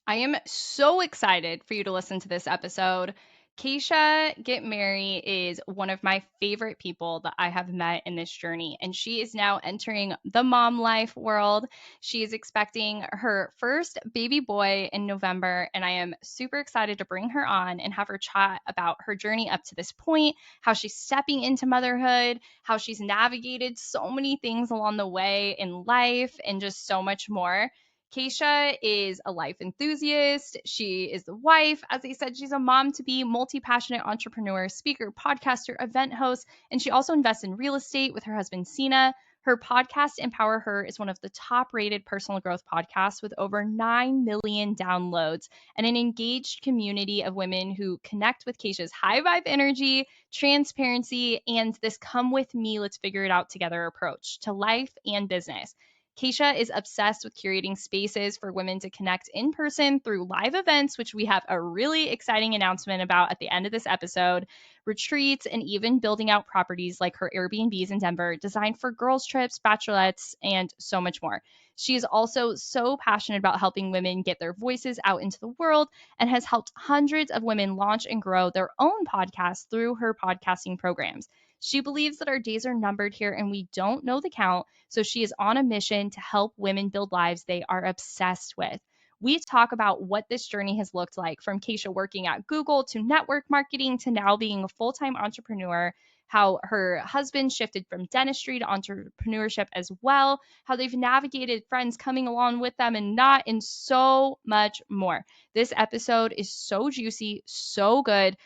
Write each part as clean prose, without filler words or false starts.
I am so excited for you to listen to this episode. Kacia Ghetmiri is one of my favorite people that I have met in this journey, and she is now entering the mom life world. She is expecting her first baby boy in November, and I am super excited to bring her on and have her chat about her journey up to this point, how she's stepping into motherhood, how she's navigated so many things along the way in life, and just so much more. Kacia is a life enthusiast. She is the wife. As I said, she's a mom to be, multi passionate entrepreneur, speaker, podcaster, event host, and she also invests in real estate with her husband, Sina. Her podcast, Empower Her, is one of the top rated personal growth podcasts with over 9 million downloads and an engaged community of women who connect with Kacia's high vibe energy, transparency, and this come with me, let's figure it out together approach to life and business. Kacia is obsessed with curating spaces for women to connect in person through live events, which we have a really exciting announcement about at the end of this episode, retreats, and even building out properties like her Airbnbs in Denver, designed for girls' trips, bachelorettes, and so much more. She is also so passionate about helping women get their voices out into the world and has helped hundreds of women launch and grow their own podcasts through her podcasting programs. She believes that our days are numbered here and we don't know the count, so she is on a mission to help women build lives they are obsessed with. We talk about what this journey has looked like from Kacia working at Google to network marketing to now being a full time entrepreneur, how her husband shifted from dentistry to entrepreneurship as well, how they've navigated friends coming along with them and not, and so much more. This episode is so juicy, so good.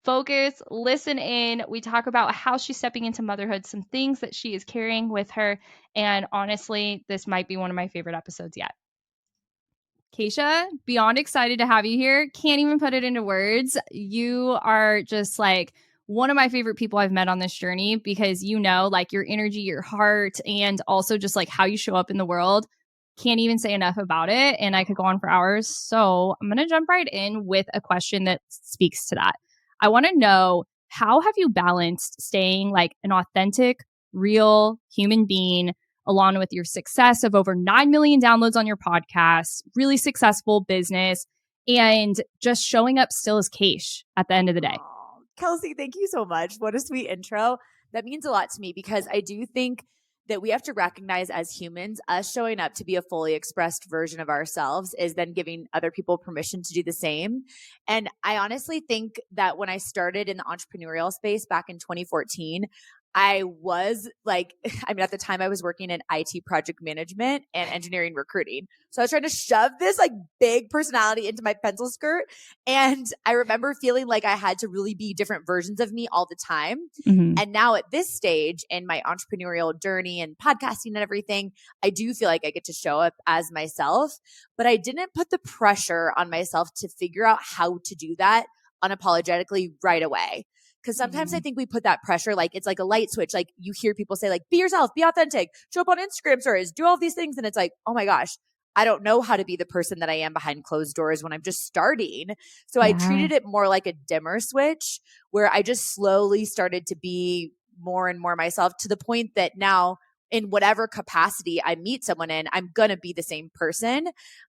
Focus, listen in. We talk about how she's stepping into motherhood, some things that she is carrying with her. And honestly, this might be one of my favorite episodes yet. Kacia, beyond excited to have you here. Can't even put it into words. You are just like one of my favorite people I've met on this journey because like your energy, your heart, and also just like how you show up in the world. Can't even say enough about it. And I could go on for hours. So I'm going to jump right in with a question that speaks to that. I want to know, how have you balanced staying like an authentic, real human being along with your success of over 9 million downloads on your podcast, really successful business, and just showing up still as Keish at the end of the day? Oh, Kelsey, thank you so much. What a sweet intro. That means a lot to me because I do think that we have to recognize as humans, us showing up to be a fully expressed version of ourselves is then giving other people permission to do the same. And I honestly think that when I started in the entrepreneurial space back in 2014, I was like, at the time I was working in IT project management and engineering recruiting. So I was trying to shove this like big personality into my pencil skirt. And I remember feeling like I had to really be different versions of me all the time. Mm-hmm. And now at this stage in my entrepreneurial journey and podcasting and everything, I do feel like I get to show up as myself, but I didn't put the pressure on myself to figure out how to do that unapologetically right away. Because sometimes I think we put that pressure, like it's like a light switch. Like you hear people say like, be yourself, be authentic, show up on Instagram stories, do all these things. And it's like, oh my gosh, I don't know how to be the person that I am behind closed doors when I'm just starting. So I treated it more like a dimmer switch where I just slowly started to be more and more myself to the point that now in whatever capacity I meet someone in, I'm going to be the same person.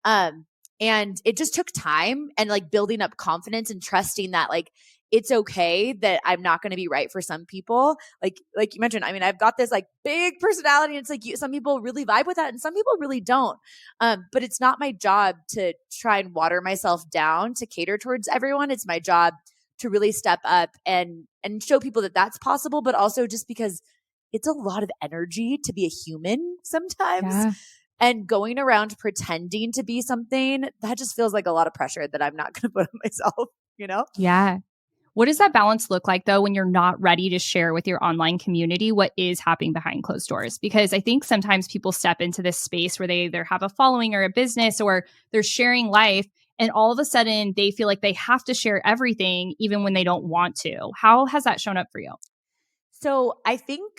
And it just took time and like building up confidence and trusting that like, it's okay that I'm not going to be right for some people. Like you mentioned, I've got this like big personality and it's like some people really vibe with that and some people really don't. But it's not my job to try and water myself down to cater towards everyone. It's my job to really step up and show people that that's possible, but also just because it's a lot of energy to be a human sometimes. Yeah. And going around pretending to be something, that just feels like a lot of pressure that I'm not going to put on myself, Yeah. What does that balance look like, though, when you're not ready to share with your online community what is happening behind closed doors? Because I think sometimes people step into this space where they either have a following or a business or they're sharing life, and all of a sudden they feel like they have to share everything even when they don't want to. How has that shown up for you? So I think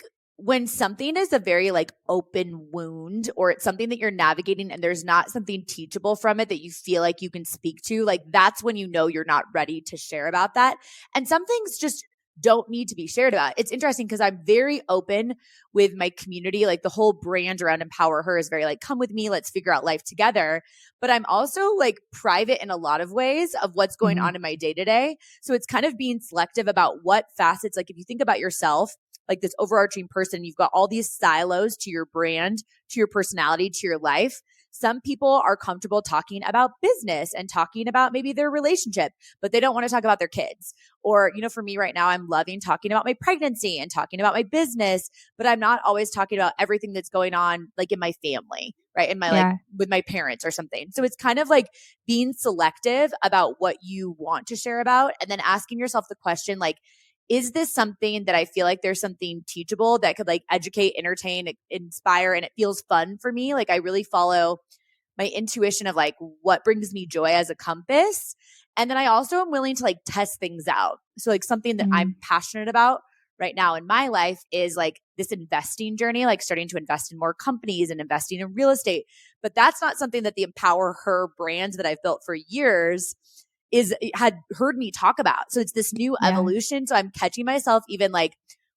when something is a very like open wound or it's something that you're navigating and there's not something teachable from it that you feel like you can speak to, like that's when you know you're not ready to share about that. And some things just don't need to be shared about. It's interesting because I'm very open with my community. Like the whole brand around Empower Her is very like, come with me, let's figure out life together. But I'm also like private in a lot of ways of what's going on in my day to day. So it's kind of being selective about what facets, like if you think about yourself, like this overarching person, you've got all these silos to your brand, to your personality, to your life. Some people are comfortable talking about business and talking about maybe their relationship, but they don't want to talk about their kids. Or, you know, for me right now, I'm loving talking about my pregnancy and talking about my business, but I'm not always talking about everything that's going on like in my family, right? In my like with my parents or something. So it's kind of like being selective about what you want to share about and then asking yourself the question like, is this something that I feel like there's something teachable that could like educate, entertain, inspire, and it feels fun for me? Like I really follow my intuition of like what brings me joy as a compass. And then I also am willing to like test things out. So like something that I'm passionate about right now in my life is like this investing journey, like starting to invest in more companies and investing in real estate. But that's not something that the Empower Her brand that I've built for years had heard me talk about. So it's this new evolution. So I'm catching myself even like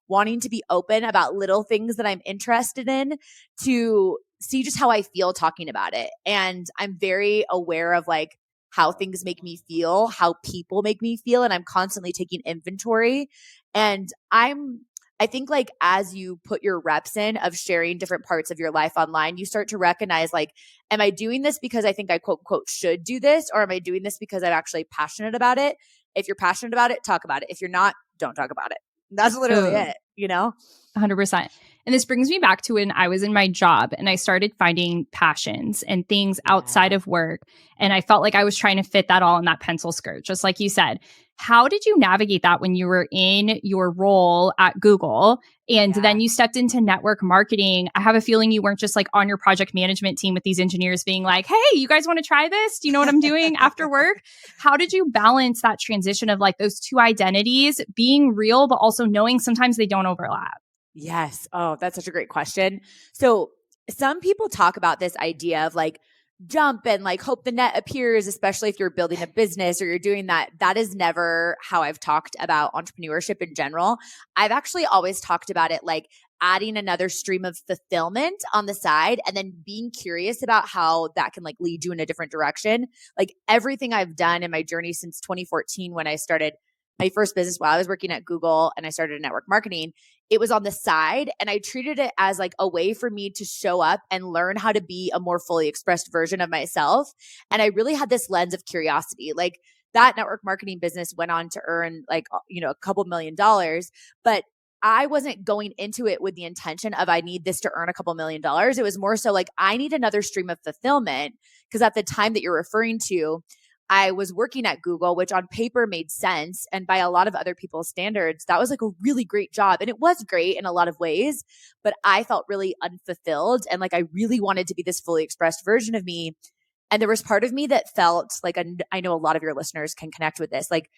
wanting to be open about little things that I'm interested in to see just how I feel talking about it. And I'm very aware of like how things make me feel, how people make me feel. And I'm constantly taking inventory. And I think like as you put your reps in of sharing different parts of your life online, you start to recognize like, am I doing this because I think I quote unquote should do this? Or am I doing this because I'm actually passionate about it? If you're passionate about it, talk about it. If you're not, don't talk about it. That's literally it, you know? 100%. And this brings me back to when I was in my job and I started finding passions and things outside of work. And I felt like I was trying to fit that all in that pencil skirt, just like you said. How did you navigate that when you were in your role at Google and then you stepped into network marketing? I have a feeling you weren't just like on your project management team with these engineers being like, hey, you guys want to try this? Do you know what I'm doing after work? How did you balance that transition of like those two identities being real, but also knowing sometimes they don't overlap? Yes. Oh, that's such a great question. So some people talk about this idea of like jump and like hope the net appears, especially if you're building a business or you're doing that. That is never how I've talked about entrepreneurship in general. I've actually always talked about it like adding another stream of fulfillment on the side and then being curious about how that can like lead you in a different direction. Like everything I've done in my journey since 2014 when I started my first business while I was working at Google and I started network marketing, it was on the side and I treated it as like a way for me to show up and learn how to be a more fully expressed version of myself. And I really had this lens of curiosity. Like that network marketing business went on to earn like, you know, a couple $1,000,000, but I wasn't going into it with the intention of I need this to earn a couple $1,000,000. It was more so like I need another stream of fulfillment because at the time that you're referring to, I was working at Google, which on paper made sense. And by a lot of other people's standards, that was like a really great job. And it was great in a lot of ways, but I felt really unfulfilled. And like I really wanted to be this fully expressed version of me. And there was part of me that felt like, I know a lot of your listeners can connect with this. Like,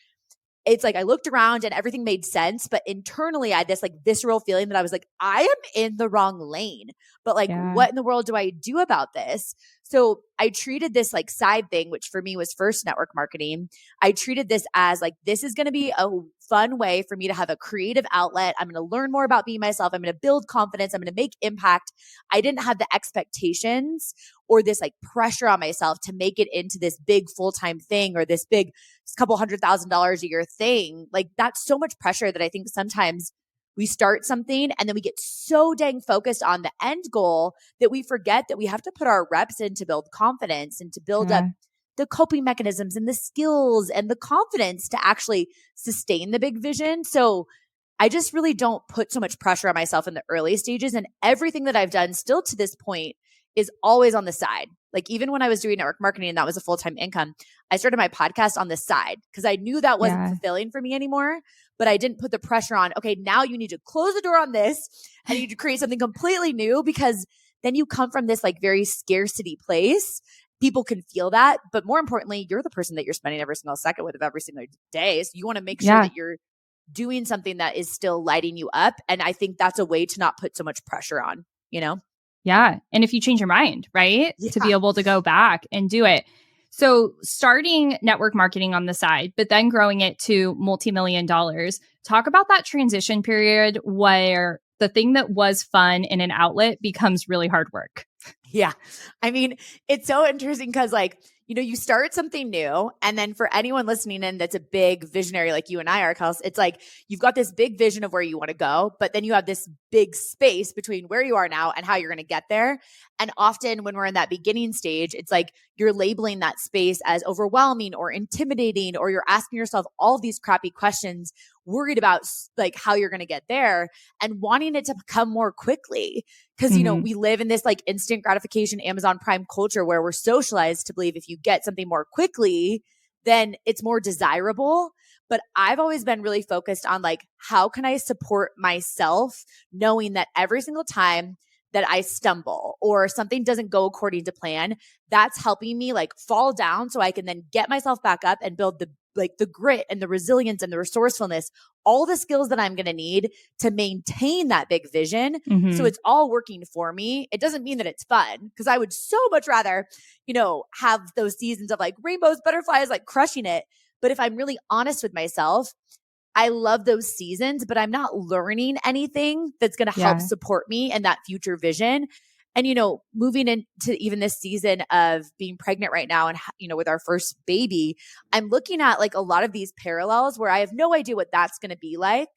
it's like I looked around and everything made sense, but internally I had this like visceral feeling that I was like, I am in the wrong lane, but like, what in the world do I do about this? So I treated this like side thing, which for me was first network marketing. I treated this as like, this is going to be a fun way for me to have a creative outlet. I'm going to learn more about being myself. I'm going to build confidence. I'm going to make impact. I didn't have the expectations or this like pressure on myself to make it into this big full-time thing or this big couple $100,000 a year thing. Like that's so much pressure that I think sometimes we start something and then we get so dang focused on the end goal that we forget that we have to put our reps in to build confidence and to build up the coping mechanisms and the skills and the confidence to actually sustain the big vision. So I just really don't put so much pressure on myself in the early stages. And everything that I've done still to this point is always on the side. Like even when I was doing network marketing and that was a full-time income, I started my podcast on the side because I knew that wasn't fulfilling for me anymore, but I didn't put the pressure on, okay, now you need to close the door on this and you need to create something completely new because then you come from this like very scarcity place. People can feel that, but more importantly, you're the person that you're spending every single second with of every single day. So you want to make sure that you're doing something that is still lighting you up. And I think that's a way to not put so much pressure on, you know? Yeah. And if you change your mind, right? To be able to go back and do it. So starting network marketing on the side, but then growing it to multi-million dollars. Talk about that transition period where the thing that was fun in an outlet becomes really hard work. Yeah. I mean, it's so interesting because you start something new. And then for anyone listening in that's a big visionary like you and I are, Kels, it's like you've got this big vision of where you want to go, but then you have this big space between where you are now and how you're going to get there. And often when we're in that beginning stage, it's like you're labeling that space as overwhelming or intimidating, or you're asking yourself all these crappy questions, worried about like how you're going to get there and wanting it to come more quickly. Because, we live in this like instant gratification, Amazon Prime culture where we're socialized to believe if you get something more quickly, then it's more desirable. But I've always been really focused on like, how can I support myself knowing that every single time that I stumble or something doesn't go according to plan, that's helping me like fall down so I can then get myself back up and build the grit and the resilience and the resourcefulness, all the skills that I'm going to need to maintain that big vision. So it's all working for me. It doesn't mean that it's fun, because I would so much rather, have those seasons of like rainbows, butterflies, like crushing it. But if I'm really honest with myself, I love those seasons, but I'm not learning anything that's going to help support me and that future vision. And, moving into even this season of being pregnant right now and, with our first baby, I'm looking at like a lot of these parallels where I have no idea what that's going to be like.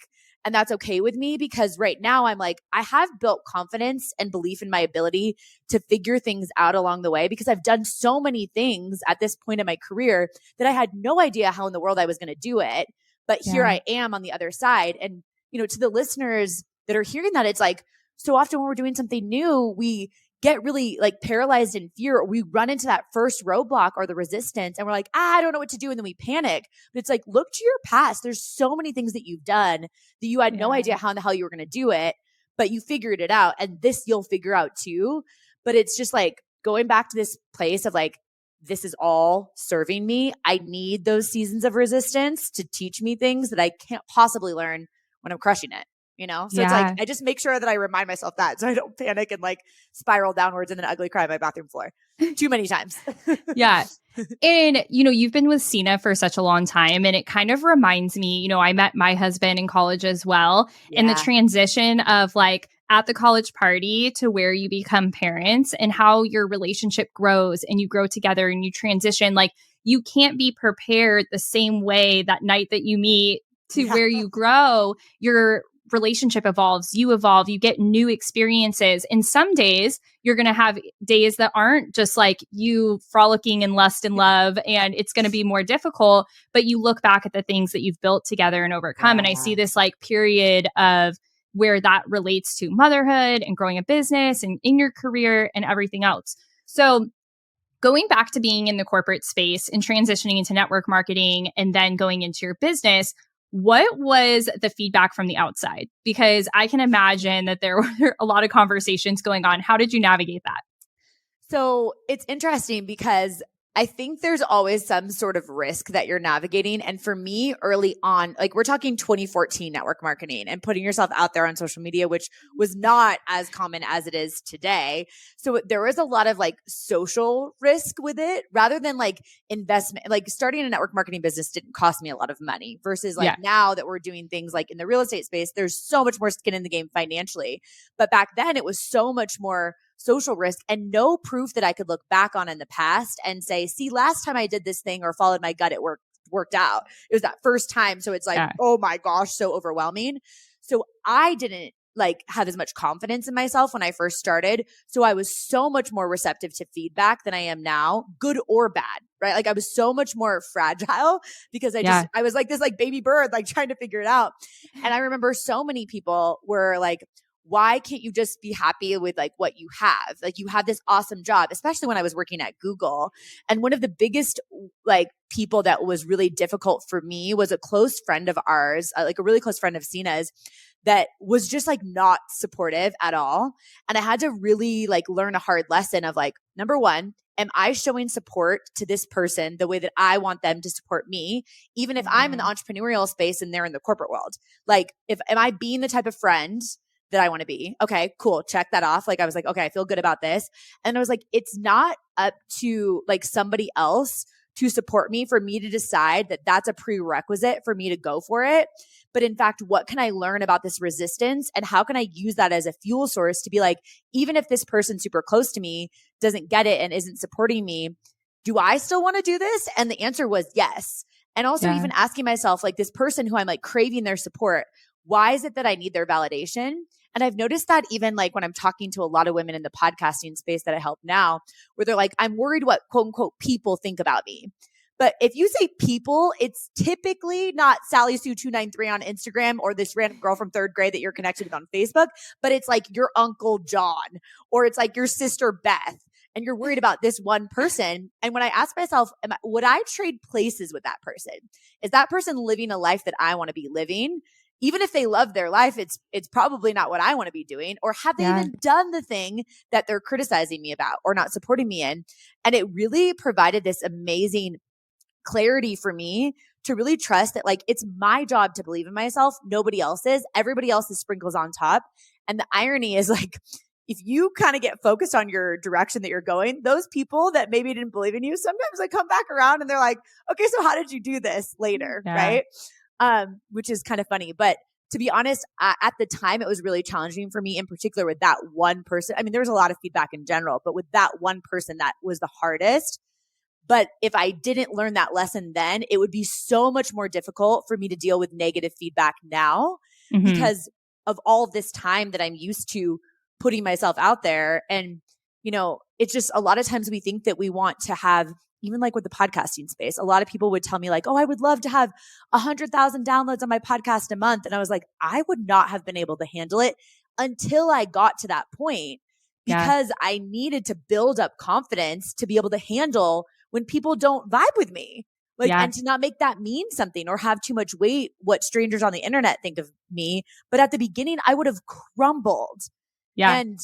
And that's okay with me, because right now I'm like, I have built confidence and belief in my ability to figure things out along the way, because I've done so many things at this point in my career that I had no idea how in the world I was going to do it. But here I am on the other side. And, to the listeners that are hearing that, it's like, so often when we're doing something new, we get really like paralyzed in fear, or we run into that first roadblock or the resistance and we're like, I don't know what to do. And then we panic. But it's like, look to your past. There's so many things that you've done that you had no idea how in the hell you were going to do it, but you figured it out. And this you'll figure out too. But it's just like going back to this place of like, this is all serving me. I need those seasons of resistance to teach me things that I can't possibly learn when I'm crushing it. So it's like, I just make sure that I remind myself that, so I don't panic and like spiral downwards and then ugly cry on my bathroom floor too many times. Yeah. And, you've been with Sina for such a long time, and it kind of reminds me, I met my husband in college as well. Yeah. And the transition of like at the college party to where you become parents and how your relationship grows and you grow together and you transition, like you can't be prepared the same way that night that you meet to where you grow. Your relationship evolves, you evolve, you get new experiences. And some days you're going to have days that aren't just like you frolicking in lust and love, and it's going to be more difficult, but you look back at the things that you've built together and overcome. And I see this like period of where that relates to motherhood and growing a business and in your career and everything else. So going back to being in the corporate space and transitioning into network marketing and then going into your business, what was the feedback from the outside? Because I can imagine that there were a lot of conversations going on. How did you navigate that? So it's interesting because I think there's always some sort of risk that you're navigating. And for me, early on, like we're talking 2014 network marketing and putting yourself out there on social media, which was not as common as it is today. So there was a lot of like social risk with it rather than like investment. Like starting a network marketing business didn't cost me a lot of money versus like now that we're doing things like in the real estate space, there's so much more skin in the game financially. But back then it was so much more social risk and no proof that I could look back on in the past and say, see, last time I did this thing or followed my gut, it worked out. It was that first time. So it's like, oh my gosh, so overwhelming. So I didn't like have as much confidence in myself when I first started. So I was so much more receptive to feedback than I am now, good or bad, right? Like I was so much more fragile because I was like this like baby bird, like trying to figure it out. And I remember so many people were like, why can't you just be happy with like what you have? Like you have this awesome job, especially when I was working at Google. And one of the biggest like people that was really difficult for me was a close friend of ours, like a really close friend of Sina's, that was just like not supportive at all. And I had to really like learn a hard lesson of like, number one, am I showing support to this person the way that I want them to support me, even if I'm in the entrepreneurial space and they're in the corporate world? Like am I being the type of friend that I want to be? Okay, cool. Check that off. Like I was like, okay, I feel good about this. And I was like, it's not up to like somebody else to support me, for me to decide that that's a prerequisite for me to go for it. But in fact, what can I learn about this resistance, and how can I use that as a fuel source to be like, even if this person super close to me doesn't get it and isn't supporting me, do I still want to do this? And the answer was yes. And also even asking myself, like, this person who I'm like craving their support, why is it that I need their validation? And I've noticed that even like when I'm talking to a lot of women in the podcasting space that I help now, where they're like, I'm worried what quote unquote people think about me. But if you say people, it's typically not Sally Sue 293 on Instagram or this random girl from third grade that you're connected with on Facebook, but it's like your Uncle John, or it's like your sister Beth, and you're worried about this one person. And when I ask myself, would I trade places with that person? Is that person living a life that I want to be living? Even if they love their life, it's probably not what I want to be doing. Or have they even done the thing that they're criticizing me about or not supporting me in? And it really provided this amazing clarity for me to really trust that, like, it's my job to believe in myself. Nobody else's. Everybody else's sprinkles on top. And the irony is, like, if you kind of get focused on your direction that you're going, those people that maybe didn't believe in you, sometimes they come back around and they're like, okay, so how did you do this later? Right. Which is kind of funny. But to be honest, at the time, it was really challenging for me, in particular with that one person. I mean, there was a lot of feedback in general, but with that one person, that was the hardest. But if I didn't learn that lesson then, it would be so much more difficult for me to deal with negative feedback now, because of all this time that I'm used to putting myself out there. And, you know, it's just a lot of times we think that we want to have, even like with the podcasting space, a lot of people would tell me like, oh, I would love to have 100,000 downloads on my podcast a month. And I was like, I would not have been able to handle it until I got to that point, because I needed to build up confidence to be able to handle when people don't vibe with me, like, and to not make that mean something or have too much weight, what strangers on the internet think of me. But at the beginning, I would have crumbled. And,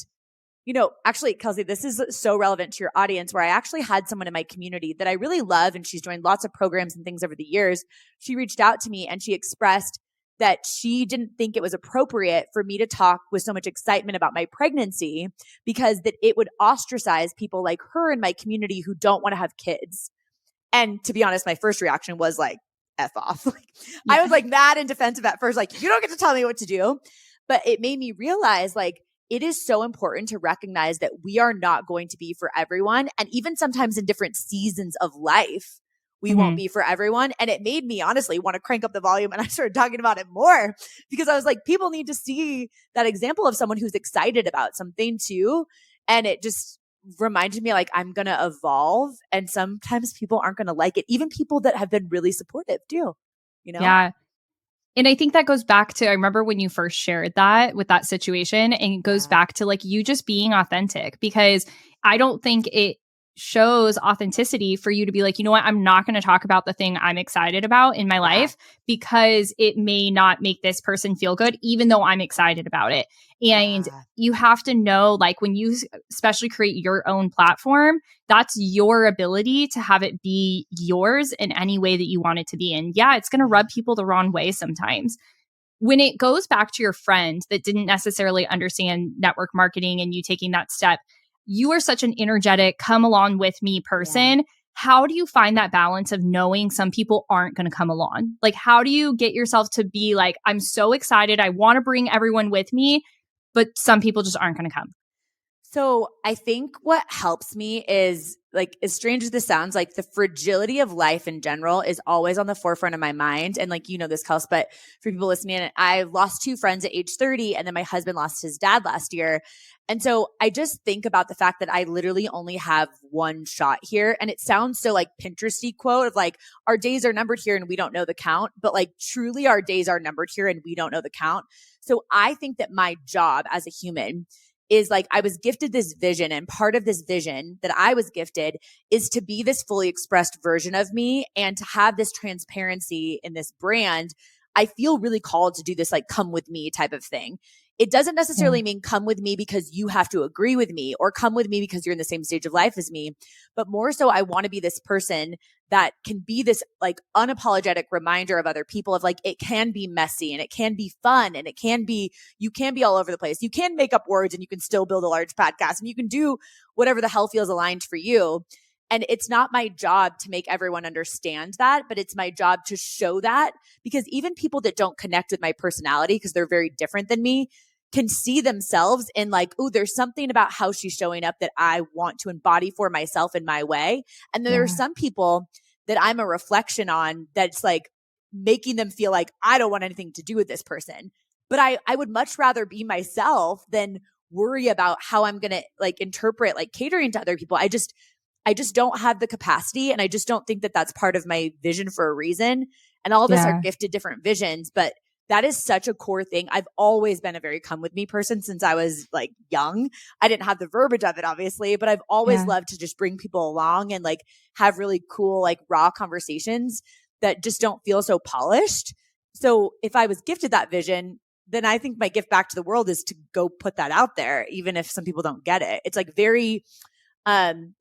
you know, actually, Kelsey, this is so relevant to your audience, where I actually had someone in my community that I really love, and she's joined lots of programs and things over the years. She reached out to me and she expressed that she didn't think it was appropriate for me to talk with so much excitement about my pregnancy, because that it would ostracize people like her in my community who don't want to have kids. And to be honest, my first reaction was like, F off. I was like mad and defensive at first, like, you don't get to tell me what to do. But it made me realize, like, it is so important to recognize that we are not going to be for everyone. And even sometimes in different seasons of life, we won't be for everyone. And it made me honestly want to crank up the volume. And I started talking about it more, because I was like, people need to see that example of someone who's excited about something too. And it just reminded me, like, I'm going to evolve. And sometimes people aren't going to like it. Even people that have been really supportive too, you know? Yeah. And I think that goes back to, I remember when you first shared that with that situation, and it goes back to like you just being authentic, because I don't think it shows authenticity for you to be like, you know what, I'm not going to talk about the thing I'm excited about in my life because it may not make this person feel good, even though I'm excited about it. And you have to know, like, when you especially create your own platform, that's your ability to have it be yours in any way that you want it to be. And yeah, it's going to rub people the wrong way sometimes. When it goes back to your friend that didn't necessarily understand network marketing and you taking that step, you are such an energetic, come along with me person. How do you find that balance of knowing some people aren't going to come along? Like, how do you get yourself to be like, I'm so excited, I want to bring everyone with me, but some people just aren't going to come? So I think what helps me is, like, as strange as this sounds, like, the fragility of life in general is always on the forefront of my mind. And like, you know this, Kels, but for people listening, I lost 2 friends at age 30, and then my husband lost his dad last year. And so I just think about the fact that I literally only have one shot here. And it sounds so like Pinteresty quote of like, our days are numbered here and we don't know the count, but like, truly our days are numbered here and we don't know the count. So I think that my job as a human is, like, I was gifted this vision, and part of this vision that I was gifted is to be this fully expressed version of me and to have this transparency in this brand. I feel really called to do this, like, come with me type of thing. It doesn't necessarily mean come with me because you have to agree with me, or come with me because you're in the same stage of life as me, but more so I want to be this person that can be this, like, unapologetic reminder of other people of, like, it can be messy and it can be fun and it can be, you can be all over the place. You can make up words and you can still build a large podcast and you can do whatever the hell feels aligned for you. And it's not my job to make everyone understand that, but it's my job to show that, because even people that don't connect with my personality, because they're very different than me, can see themselves in like, oh, there's something about how she's showing up that I want to embody for myself in my way. And then there are some people that I'm a reflection on that's like making them feel like I don't want anything to do with this person. But I would much rather be myself than worry about how I'm going to like interpret like catering to other people. I just don't have the capacity. And I just don't think that that's part of my vision for a reason. And all of us are gifted different visions, but that is such a core thing. I've always been a very come with me person since I was like young. I didn't have the verbiage of it, obviously, but I've always loved to just bring people along and like have really cool, like raw conversations that just don't feel so polished. So if I was gifted that vision, then I think my gift back to the world is to go put that out there, even if some people don't get it. It's like very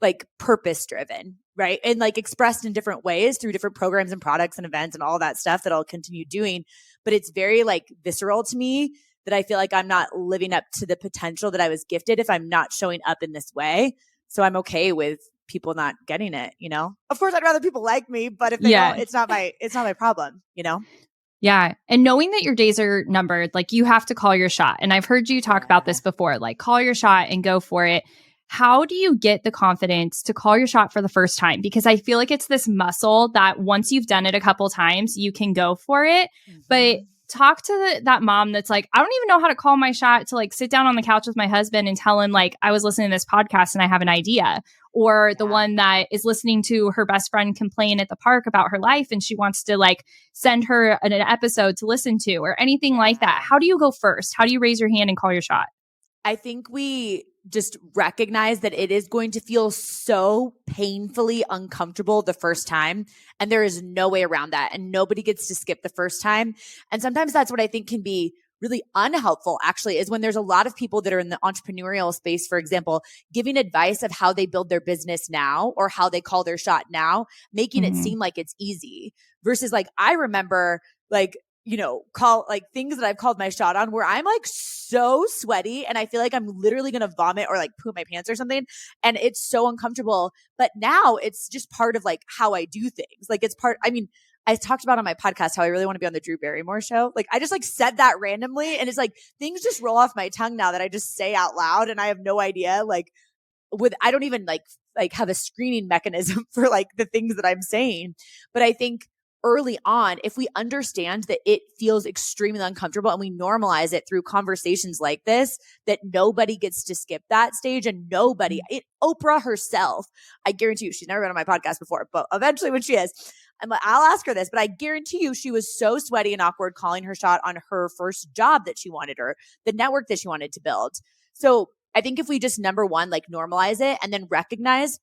like purpose driven, right? And like expressed in different ways through different programs and products and events and all that stuff that I'll continue doing. But it's very like visceral to me that I feel like I'm not living up to the potential that I was gifted if I'm not showing up in this way. So I'm okay with people not getting it, you know? Of course I'd rather people like me, but if they don't, it's not my problem, you know? Yeah. And knowing that your days are numbered, like you have to call your shot. And I've heard you talk about this before, like call your shot and go for it. How do you get the confidence to call your shot for the first time? Because I feel like it's this muscle that once you've done it a couple times, you can go for it. But talk to that mom that's like, I don't even know how to call my shot, to like sit down on the couch with my husband and tell him like, I was listening to this podcast and I have an idea. Or the one that is listening to her best friend complain at the park about her life and she wants to like send her an episode to listen to or anything like that. How do you go first? How do you raise your hand and call your shot? I think we just recognize that it is going to feel so painfully uncomfortable the first time. And there is no way around that. And nobody gets to skip the first time. And sometimes that's what I think can be really unhelpful, actually, is when there's a lot of people that are in the entrepreneurial space, for example, giving advice of how they build their business now or how they call their shot now, making it seem like it's easy versus like, I remember like, you know, call like things that I've called my shot on where I'm like so sweaty and I feel like I'm literally going to vomit or like poop my pants or something. And it's so uncomfortable. But now it's just part of like how I do things. Like it's part, I mean, I talked about on my podcast how I really want to be on the Drew Barrymore show. Like I just like said that randomly and it's like things just roll off my tongue now that I just say out loud and I have no idea like I don't even like have a screening mechanism for like the things that I'm saying. But I think early on, if we understand that it feels extremely uncomfortable and we normalize it through conversations like this, that nobody gets to skip that stage and Oprah herself, I guarantee you, she's never been on my podcast before, but eventually when she is, I'll ask her this, but I guarantee you she was so sweaty and awkward calling her shot on her first job that she wanted or the network that she wanted to build. So I think if we just number one, like normalize it and then recognize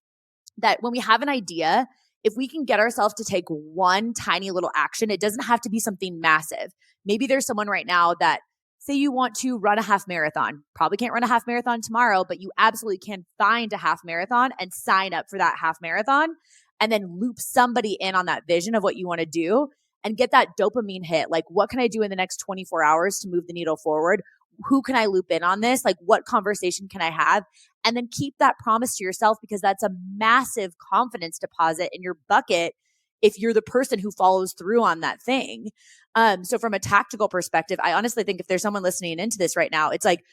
that when we have an idea, if we can get ourselves to take one tiny little action, it doesn't have to be something massive. Maybe there's someone right now that say you want to run a half marathon, probably can't run a half marathon tomorrow, but you absolutely can find a half marathon and sign up for that half marathon and then loop somebody in on that vision of what you want to do and get that dopamine hit. Like, what can I do in the next 24 hours to move the needle forward? Who can I loop in on this? Like, what conversation can I have? And then keep that promise to yourself because that's a massive confidence deposit in your bucket if you're the person who follows through on that thing. So from a tactical perspective, I honestly think if there's someone listening into this right now, it's like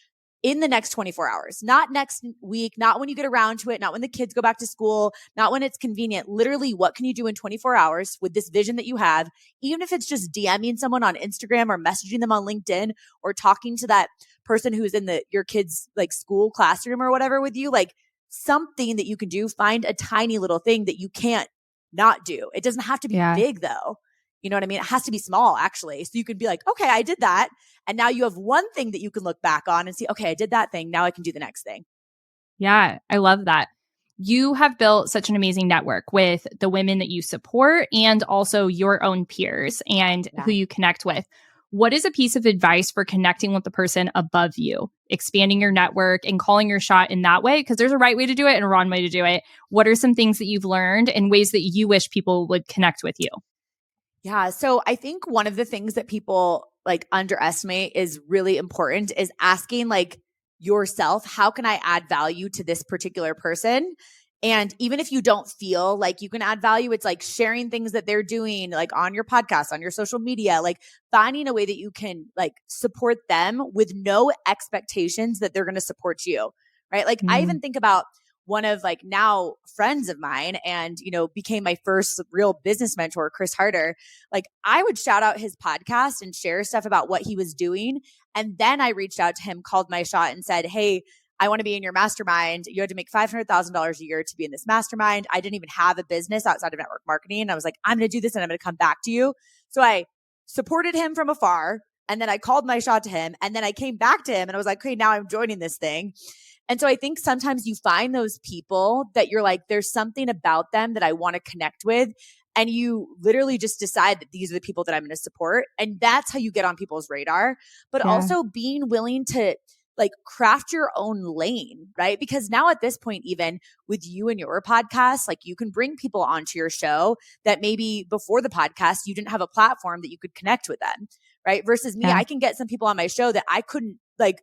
in the next 24 hours, not next week, not when you get around to it, not when the kids go back to school, not when it's convenient. Literally, what can you do in 24 hours with this vision that you have? Even if it's just DMing someone on Instagram or messaging them on LinkedIn or talking to that person who's in your kid's like school classroom or whatever with you, like something that you can do, find a tiny little thing that you can't not do. It doesn't have to be big though. You know what I mean? It has to be small actually. So you can be like, okay, I did that. And now you have one thing that you can look back on and see, okay, I did that thing. Now I can do the next thing. Yeah, I love that. You have built such an amazing network with the women that you support and also your own peers and who you connect with. What is a piece of advice for connecting with the person above you, expanding your network and calling your shot in that way? Because there's a right way to do it and a wrong way to do it. What are some things that you've learned and ways that you wish people would connect with you? Yeah. So I think one of the things that people like underestimate is really important is asking like yourself, how can I add value to this particular person? And even if you don't feel like you can add value, it's like sharing things that they're doing, like on your podcast, on your social media, like finding a way that you can like support them with no expectations that they're going to support you. Right. Like I even think about one of like now friends of mine and, became my first real business mentor, Chris Harder. Like I would shout out his podcast and share stuff about what he was doing. And then I reached out to him, called my shot and said, hey, I want to be in your mastermind. You had to make $500,000 a year to be in this mastermind. I didn't even have a business outside of network marketing. And I was like, I'm going to do this and I'm going to come back to you. So I supported him from afar. And then I called my shot to him. And then I came back to him and I was like, okay, now I'm joining this thing. And so I think sometimes you find those people that you're like, there's something about them that I want to connect with. And you literally just decide that these are the people that I'm going to support. And that's how you get on people's radar. But also being willing to like craft your own lane, right? Because now at this point, even with you and your podcast, like you can bring people onto your show that maybe before the podcast, you didn't have a platform that you could connect with them, right? Versus me, I can get some people on my show that I couldn't like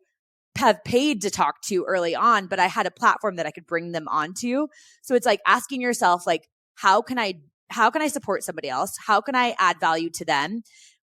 have paid to talk to early on, but I had a platform that I could bring them onto. So it's like asking yourself, like, how can I support somebody else? How can I add value to them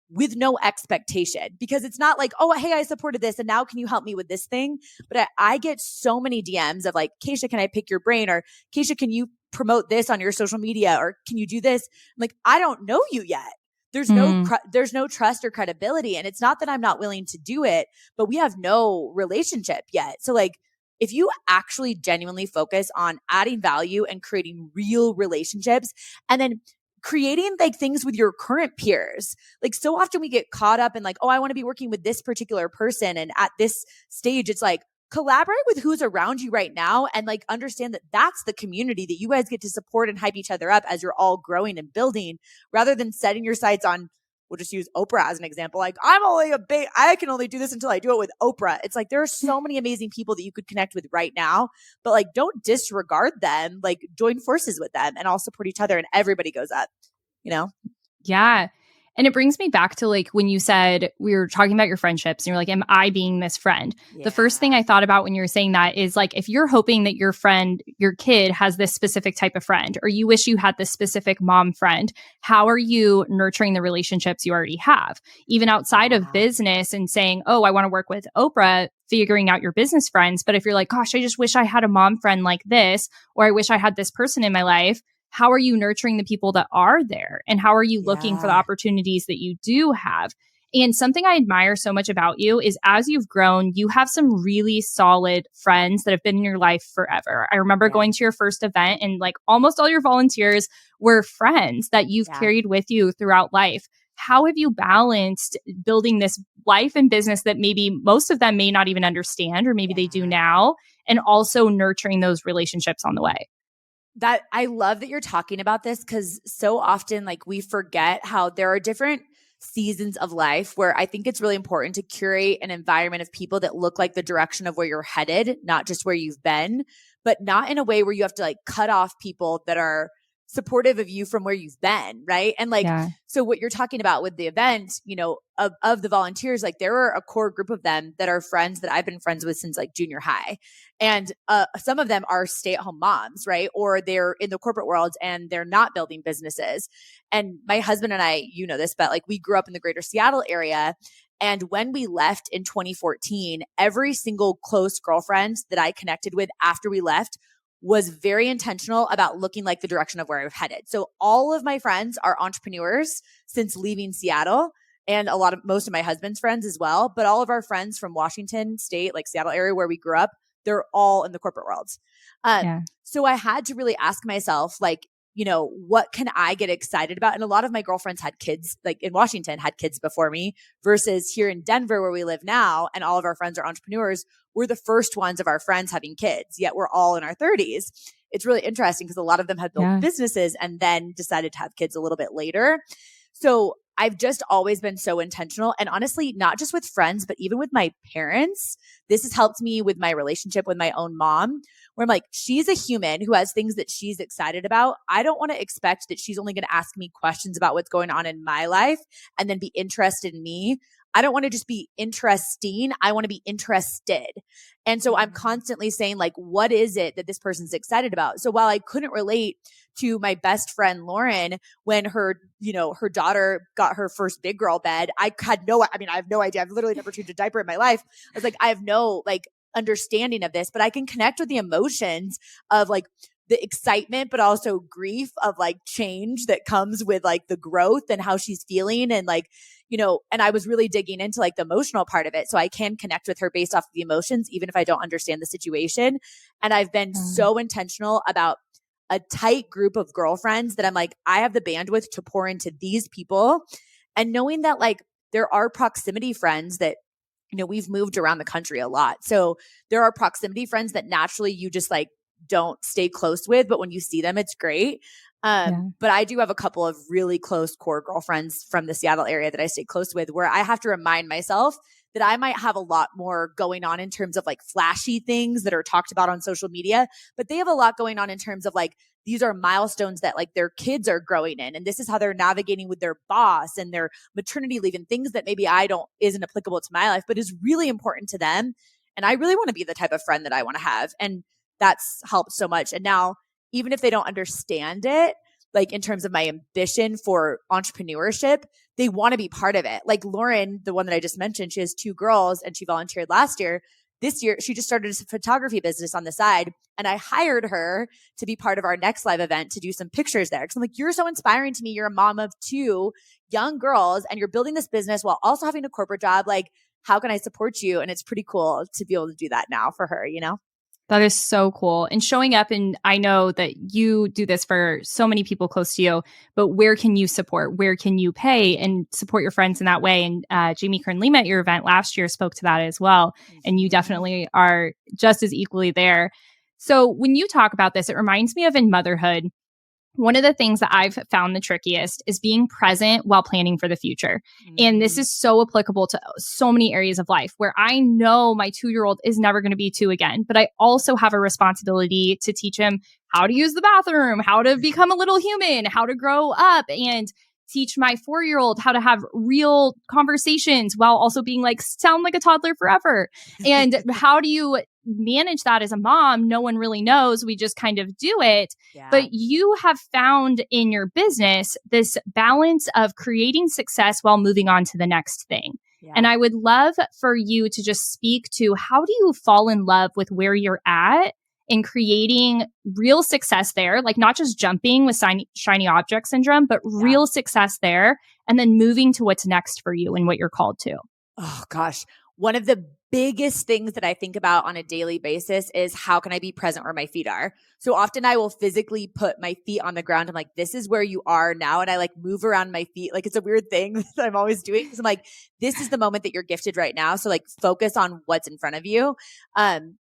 with no expectation? Because it's not like, oh, hey, I supported this and now can you help me with this thing? But I get so many DMs of like, Kacia, can I pick your brain? Or Kacia, can you promote this on your social media? Or can you do this? I'm like, I don't know you yet. There's no trust or credibility. And it's not that I'm not willing to do it, but we have no relationship yet. So like, if you actually genuinely focus on adding value and creating real relationships and then creating like things with your current peers, like so often we get caught up in like, oh, I want to be working with this particular person. And at this stage, it's like, collaborate with who's around you right now and like understand that that's the community that you guys get to support and hype each other up as you're all growing and building, rather than setting your sights on, we'll just use Oprah as an example. Like I can only do this until I do it with Oprah. It's like, there are so many amazing people that you could connect with right now, but like, don't disregard them, like join forces with them and all support each other and everybody goes up, you know? Yeah. And it brings me back to like when you said we were talking about your friendships and you're like, am I being this friend? Yeah. The first thing I thought about when you were saying that is like, if you're hoping that your friend, your kid has this specific type of friend, or you wish you had this specific mom friend, how are you nurturing the relationships you already have? Even outside of business and saying, oh, I want to work with Oprah, figuring out your business friends. But if you're like, gosh, I just wish I had a mom friend like this, or I wish I had this person in my life, how are you nurturing the people that are there? And how are you looking for the opportunities that you do have? And something I admire so much about you is as you've grown, you have some really solid friends that have been in your life forever. I remember going to your first event and like almost all your volunteers were friends that you've carried with you throughout life. How have you balanced building this life and business that maybe most of them may not even understand, or maybe they do now, and also nurturing those relationships on the way? That I love that you're talking about this, because so often like we forget how there are different seasons of life where I think it's really important to curate an environment of people that look like the direction of where you're headed, not just where you've been, but not in a way where you have to like cut off people that are supportive of you from where you've been, right? And like, so what you're talking about with the event, of the volunteers, like there are a core group of them that are friends that I've been friends with since like junior high. And some of them are stay-at-home moms, right? Or they're in the corporate world and they're not building businesses. And my husband and I, this, but like we grew up in the greater Seattle area. And when we left in 2014, every single close girlfriend that I connected with after we left was very intentional about looking like the direction of where I was headed. So all of my friends are entrepreneurs since leaving Seattle, and most of my husband's friends as well. But all of our friends from Washington State, like Seattle area where we grew up, they're all in the corporate world. So I had to really ask myself, like, what can I get excited about? And a lot of my girlfriends had kids, like in Washington, had kids before me, versus here in Denver where we live now, and all of our friends are entrepreneurs. We're the first ones of our friends having kids, yet we're all in our 30s. It's really interesting because a lot of them have built businesses and then decided to have kids a little bit later. So I've just always been so intentional. And honestly, not just with friends, but even with my parents, this has helped me with my relationship with my own mom, where I'm like, she's a human who has things that she's excited about. I don't want to expect that she's only going to ask me questions about what's going on in my life and then be interested in me. I don't want to just be interesting. I want to be interested. And so I'm constantly saying like, what is it that this person's excited about? So while I couldn't relate to my best friend, Lauren, when her daughter got her first big girl bed, I have no idea. I've literally never changed a diaper in my life. I was like, I have no like understanding of this, but I can connect with the emotions of like the excitement, but also grief of like change that comes with like the growth and how she's feeling. And like, and I was really digging into like the emotional part of it. So I can connect with her based off of the emotions, even if I don't understand the situation. And I've been so intentional about a tight group of girlfriends that I'm like, I have the bandwidth to pour into these people. And knowing that like there are proximity friends that, we've moved around the country a lot. So there are proximity friends that naturally you just like don't stay close with, but when you see them, it's great. But I do have a couple of really close core girlfriends from the Seattle area that I stay close with, where I have to remind myself that I might have a lot more going on in terms of like flashy things that are talked about on social media, but they have a lot going on in terms of like, these are milestones that like their kids are growing in. And this is how they're navigating with their boss and their maternity leave and things that maybe isn't applicable to my life, but is really important to them. And I really want to be the type of friend that I want to have. And that's helped so much. And now, even if they don't understand it, like in terms of my ambition for entrepreneurship, they want to be part of it. Like Lauren, the one that I just mentioned, she has 2 girls and she volunteered last year. This year, she just started a photography business on the side. And I hired her to be part of our next live event to do some pictures there. Cause I'm like, you're so inspiring to me. You're a mom of 2 young girls and you're building this business while also having a corporate job. Like, how can I support you? And it's pretty cool to be able to do that now for her, That is so cool. And showing up, and I know that you do this for so many people close to you, but where can you support? Where can you pay and support your friends in that way? And Jamie Kern-Lima at your event last year spoke to that as well. And you definitely are just as equally there. So when you talk about this, it reminds me of in motherhood. One of the things that I've found the trickiest is being present while planning for the future. And this is so applicable to so many areas of life where I know my 2-year-old is never going to be 2 again, but I also have a responsibility to teach him how to use the bathroom, how to become a little human, how to grow up, and teach my 4-year-old how to have real conversations while also being like, sound like a toddler forever. And how do you manage that as a mom? No one really knows. We just kind of do it. Yeah. But you have found in your business this balance of creating success while moving on to the next thing. Yeah. And I would love for you to just speak to, how do you fall in love with where you're at in creating real success there, like not just jumping with shiny object syndrome, but real success there, and then moving to what's next for you and what you're called to? Oh gosh. One of the biggest things that I think about on a daily basis is, how can I be present where my feet are? So often I will physically put my feet on the ground. I'm like, this is where you are now. And I like move around my feet. Like, it's a weird thing that I'm always doing, because I'm like, this is the moment that you're gifted right now. So like, focus on what's in front of you.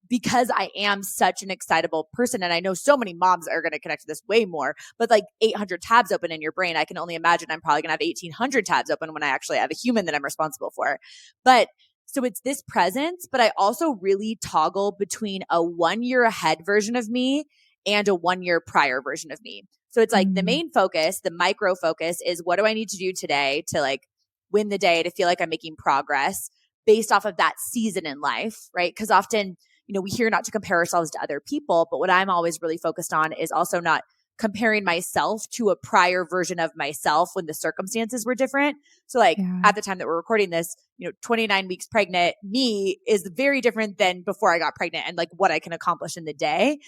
Because I am such an excitable person. And I know so many moms are going to connect to this way more, but like 800 tabs open in your brain. I can only imagine I'm probably going to have 1,800 tabs open when I actually have a human that I'm responsible for. But so it's this presence, but I also really toggle between a 1 year ahead version of me and a 1 year prior version of me. So it's like the main focus, the micro focus is, what do I need to do today to like win the day, to feel like I'm making progress based off of that season in life, right? Because often, we hear not to compare ourselves to other people, but what I'm always really focused on is also not comparing myself to a prior version of myself when the circumstances were different. So like at the time that we're recording this, 29 weeks pregnant, me is very different than before I got pregnant, and like what I can accomplish in the day,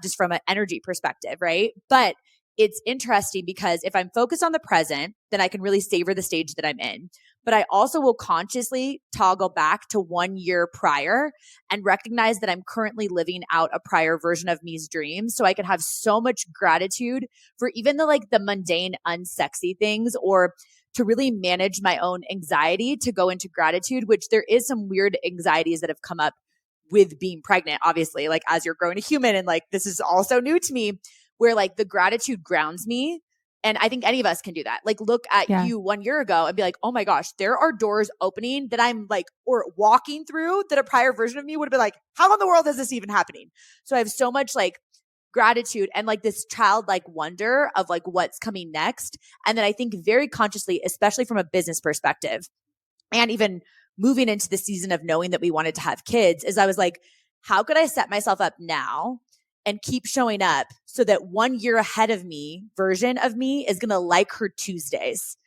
just from an energy perspective. Right. But it's interesting because if I'm focused on the present, then I can really savor the stage that I'm in. But I also will consciously toggle back to 1 year prior and recognize that I'm currently living out a prior version of me's dreams. So I can have so much gratitude for even the mundane, unsexy things, or to really manage my own anxiety to go into gratitude, which there is some weird anxieties that have come up with being pregnant, obviously, like as you're growing a human. And like, this is also new to me, where like the gratitude grounds me. And I think any of us can do that. Like, look at you 1 year ago and be like, oh my gosh, there are doors opening that I'm like, or walking through, that a prior version of me would have been like, how in the world is this even happening? So I have so much like gratitude and like this childlike wonder of like what's coming next. And then I think very consciously, especially from a business perspective, and even moving into the season of knowing that we wanted to have kids, is I was like, how could I set myself up now and keep showing up so that 1 year ahead of me version of me is going to like her Tuesdays?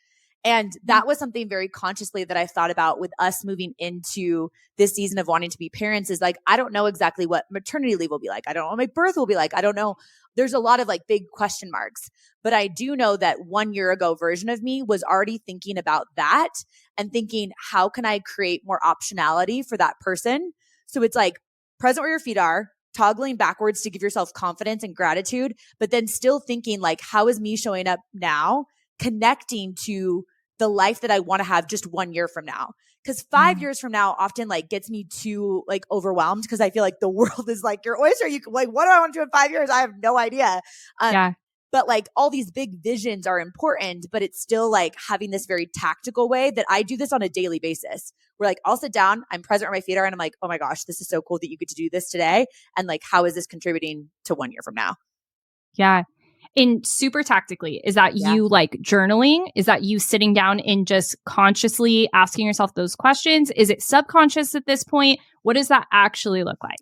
And that was something very consciously that I thought about with us moving into this season of wanting to be parents, is like, I don't know exactly what maternity leave will be like. I don't know what my birth will be like. I don't know. There's a lot of like big question marks, but I do know that 1 year ago version of me was already thinking about that and thinking, how can I create more optionality for that person? So it's like present where your feet are, toggling backwards to give yourself confidence and gratitude, but then still thinking like, how is me showing up now connecting to the life that I want to have just 1 year from now? Because 5 years from now often like gets me too like overwhelmed, because I feel like the world is like your oyster. You can like, what do I want to do in 5 years? I have no idea. Yeah. But like all these big visions are important, but it's still like having this very tactical way that I do this on a daily basis. Where like I'll sit down, I'm present where my feet are, and I'm like, oh my gosh, this is so cool that you get to do this today. And like, how is this contributing to 1 year from now? Yeah. And super tactically, is that Yeah. you like journaling? Is that you sitting down and just consciously asking yourself those questions? Is it subconscious at this point? What does that actually look like?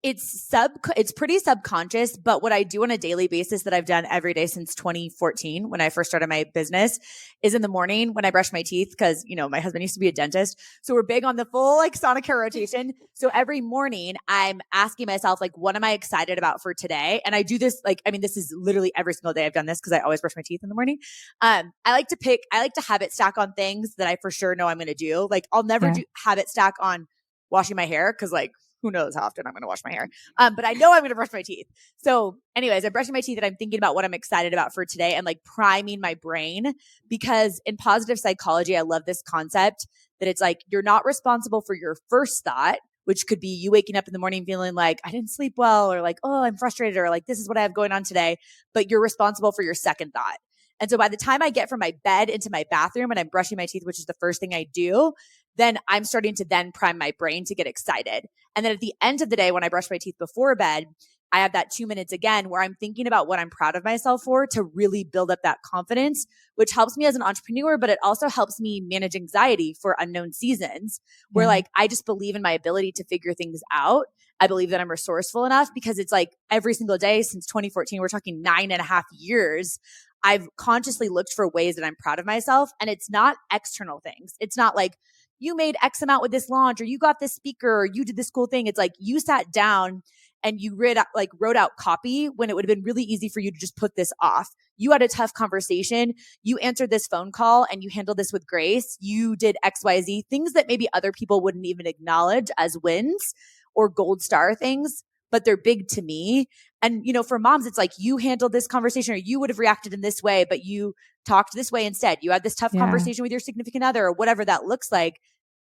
It's pretty subconscious, but what I do on a daily basis that I've done every day since 2014, when I first started my business, is in the morning when I brush my teeth, because, you know, my husband used to be a dentist. So we're big on the full like sonic care rotation. So every morning I'm asking myself, like, what am I excited about for today? And I do this, like, I mean, this is literally every single day I've done this, because I always brush my teeth in the morning. I like to habit stack on things that I for sure know I'm going to do. Like I'll never do habit stack on washing my hair, because like, who knows how often I'm going to wash my hair. But I know I'm going to brush my teeth. So anyways, I'm brushing my teeth and I'm thinking about what I'm excited about for today and like priming my brain, because in positive psychology, I love this concept that it's like, you're not responsible for your first thought, which could be you waking up in the morning feeling like I didn't sleep well, or like, oh, I'm frustrated, or like, this is what I have going on today. But you're responsible for your second thought. And so by the time I get from my bed into my bathroom and I'm brushing my teeth, which is the first thing I do, then I'm starting to then prime my brain to get excited. And then at the end of the day, when I brush my teeth before bed, I have that 2 minutes again where I'm thinking about what I'm proud of myself for, to really build up that confidence, which helps me as an entrepreneur, but it also helps me manage anxiety for unknown seasons where like, I just believe in my ability to figure things out. I believe that I'm resourceful enough, because it's like every single day since 2014, we're talking 9.5 years, I've consciously looked for ways that I'm proud of myself. And it's not external things. It's not like, you made X amount with this launch, or you got this speaker, or you did this cool thing. It's like you sat down and you wrote out copy when it would have been really easy for you to just put this off. You had a tough conversation. You answered this phone call and you handled this with grace. You did XYZ, things that maybe other people wouldn't even acknowledge as wins or gold star things, but they're big to me. And, you know, for moms, it's like you handled this conversation, or you would have reacted in this way, but you talked this way instead. You had this tough conversation with your significant other, or whatever that looks like.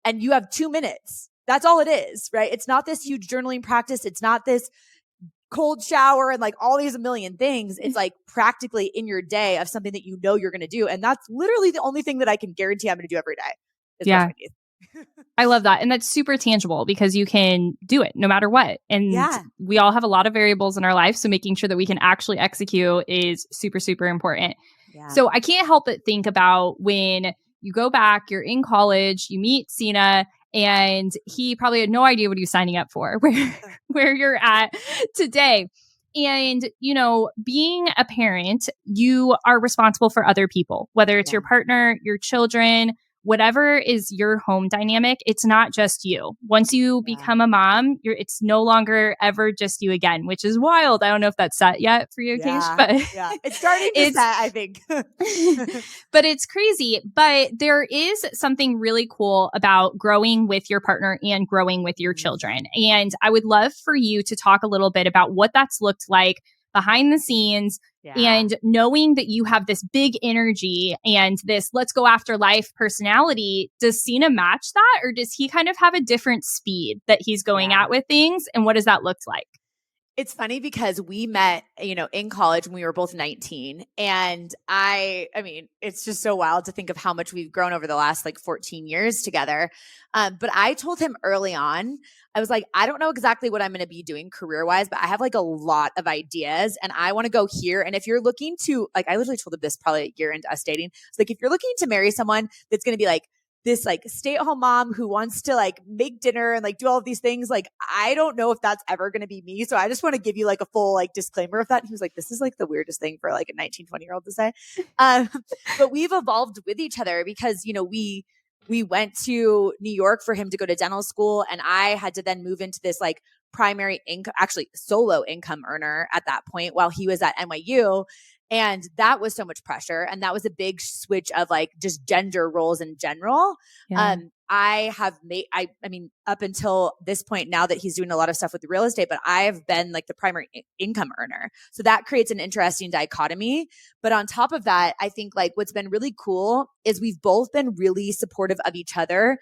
And you have 2 minutes. That's all it is, right? It's not this huge journaling practice. It's not this cold shower and like all these a million things. It's like practically in your day of something that you know you're going to do. And that's literally the only thing that I can guarantee I'm going to do every day is brush my teeth. I love that. And that's super tangible, because you can do it no matter what. And we all have a lot of variables in our life. So making sure that we can actually execute is super, super important. Yeah. So I can't help but think about when you go back, you're in college, you meet Sina, and he probably had no idea what he was signing up for, where you're at today. And, you know, being a parent, you are responsible for other people, whether it's your partner, your children, whatever is your home dynamic. It's not just you. Once you become a mom, it's no longer ever just you again, which is wild. I don't know if that's set yet for you, Kacia, but it's starting to set, I think. But it's crazy. But there is something really cool about growing with your partner and growing with your children. And I would love for you to talk a little bit about what that's looked like behind the scenes. And knowing that you have this big energy and this let's go after life personality, does Sina match that? Or does he kind of have a different speed that he's going at with things? And what does that look like? It's funny because we met, you know, in college when we were both 19. And I mean, it's just so wild to think of how much we've grown over the last like 14 years together. But I told him early on, I was like, I don't know exactly what I'm going to be doing career-wise, but I have like a lot of ideas and I want to go here. And if you're looking to, like, I literally told him this probably a year into us dating. It's like, if you're looking to marry someone that's going to be like this like stay-at-home mom who wants to like make dinner and like do all of these things. Like, I don't know if that's ever going to be me. So I just want to give you like a full like disclaimer of that. And he was like, this is like the weirdest thing for like a 19, 20-year-old to say. But we've evolved with each other because, you know, we went to New York for him to go to dental school. And I had to then move into this like primary income, actually solo income earner at that point while he was at NYU. And that was so much pressure. And that was a big switch of like just gender roles in general. Yeah. I have made, I mean, up until this point now that he's doing a lot of stuff with the real estate, but I have been like the primary income earner. So that creates an interesting dichotomy. But on top of that, I think like what's been really cool is we've both been really supportive of each other,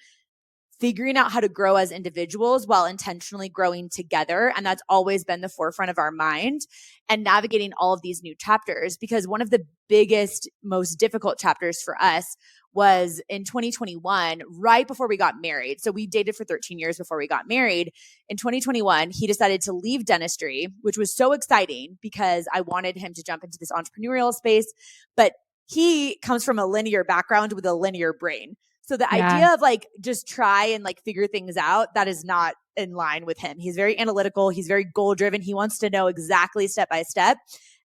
figuring out how to grow as individuals while intentionally growing together. And that's always been the forefront of our mind, and navigating all of these new chapters. Because one of the biggest, most difficult chapters for us was in 2021, right before we got married. So we dated for 13 years before we got married. In 2021, he decided to leave dentistry, which was so exciting because I wanted him to jump into this entrepreneurial space. But he comes from a linear background with a linear brain. So the idea of like, just try and like figure things out, that is not in line with him. He's very analytical. He's very goal driven. He wants to know exactly step by step.